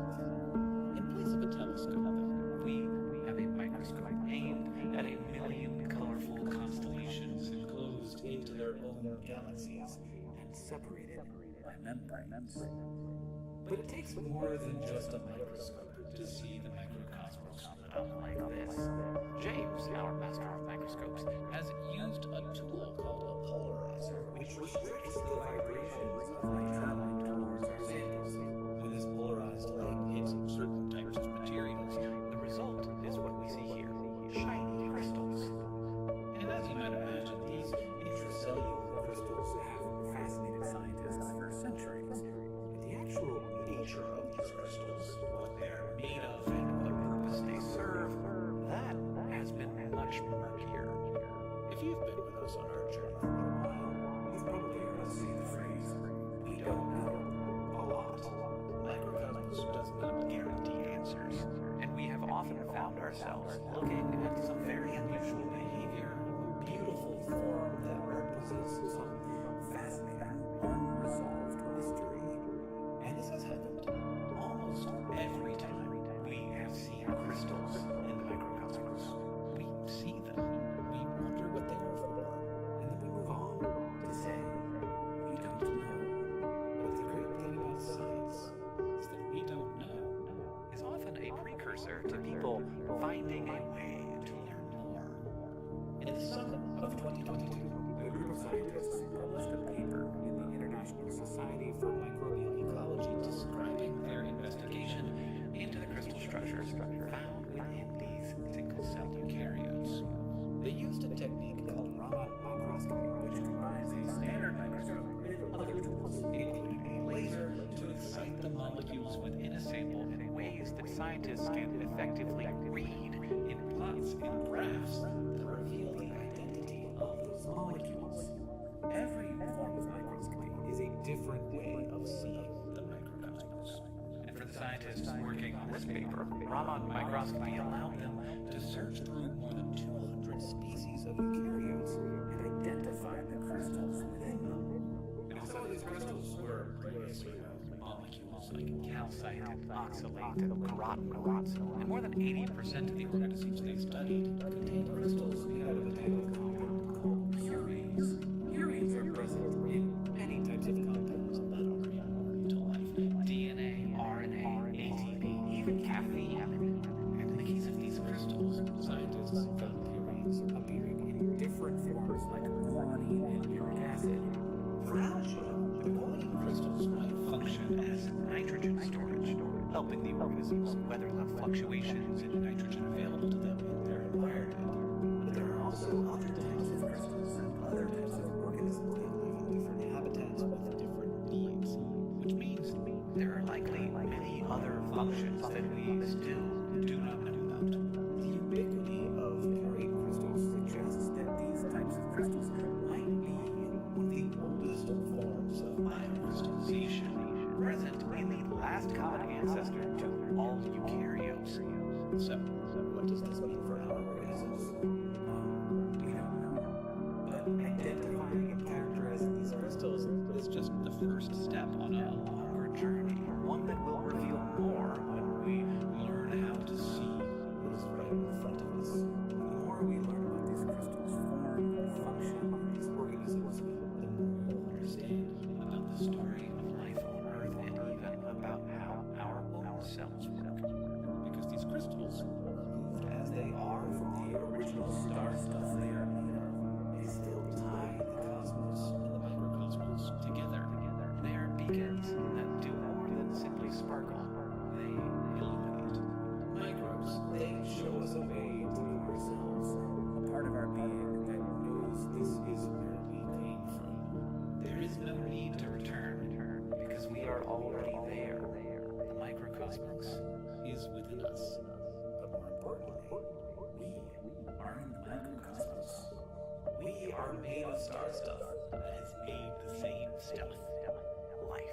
In place of a telescope, we have a microscope aimed at a million colorful constellations enclosed into their own galaxies and separated by membranes. But it takes more than just a microscope to see the microcosmos lit up like this. James, our master of microscopes, has used a tool called a polarizer, which restricts the vibrations of light traveling towards our samples. When this polarized light hits certain types of materials, the result is what we see here: shiny crystals. And as you might imagine, these intracellular crystals have fascinated scientists for centuries. But the actual nature of these crystals, what they're made of and what purpose they serve, that has been much murkier. If you've been with us on our journey for a while, you've probably heard us say the phrase, "We don't know a lot." Microcosmos does not guarantee answers, and we have often found ourselves looking at some very unusual behavior, beautiful form that represents some fascinating, unresolved mystery. And this has happened almost every time we have seen crystals in the microcosmos. We see them, we wonder what they are for, and then we move on to say, we don't know. But the great thing about science is that we don't know is often a precursor to people finding a way to learn more. In the summer of 2022, a group of scientists published a paper in the International Society for Microbial Ecology describing their investigation into the crystal structures found within these single-cell eukaryotes. They used a technique called Raman microscopy, which combines a standard microscope with other tools, including a laser, to excite the molecules within a sample in ways that scientists can effectively read in plots and graphs that reveal the identity of those molecules. Every form of microscopy is a different way of seeing the microcosmos. And for the scientists working on this paper, Raman microscopy allowed them to search through more than 200 species of eukaryotes and identify the crystals within them. Now, some of these crystals were previously molecules like calcite, oxalate, and carotenoids, and more than 80% of the organisms they studied contained crystals made out of a type of compound called purines. Purines are present in many types of compounds that are important to life: DNA, RNA, ATP, even caffeine. And in the case of these crystals, scientists found purines appearing in different forms like guanine and uric acid. For algae, the guanine crystals might function as nitrogen storage, helping the organisms weather the fluctuations in nitrogen available to them in their environment. But there are also other types of crystals and other types of organisms that live in different habitats with different needs, which means there are likely many other functions that we still do not know about. The ubiquity of purine crystals suggests that these types of crystals might be one of the oldest forms of biocrystallization, present in the last common ancestor to all eukaryotes. So, beacons that do more than simply sparkle. They illuminate. Microbes, they show us a way to know ourselves, a part of our being that knows this is where we came from. There is no need to return, because we are already there. The microcosmos is within us. But more importantly, we are in the microcosmos. We are made of star stuff that has made the same stuff. Life.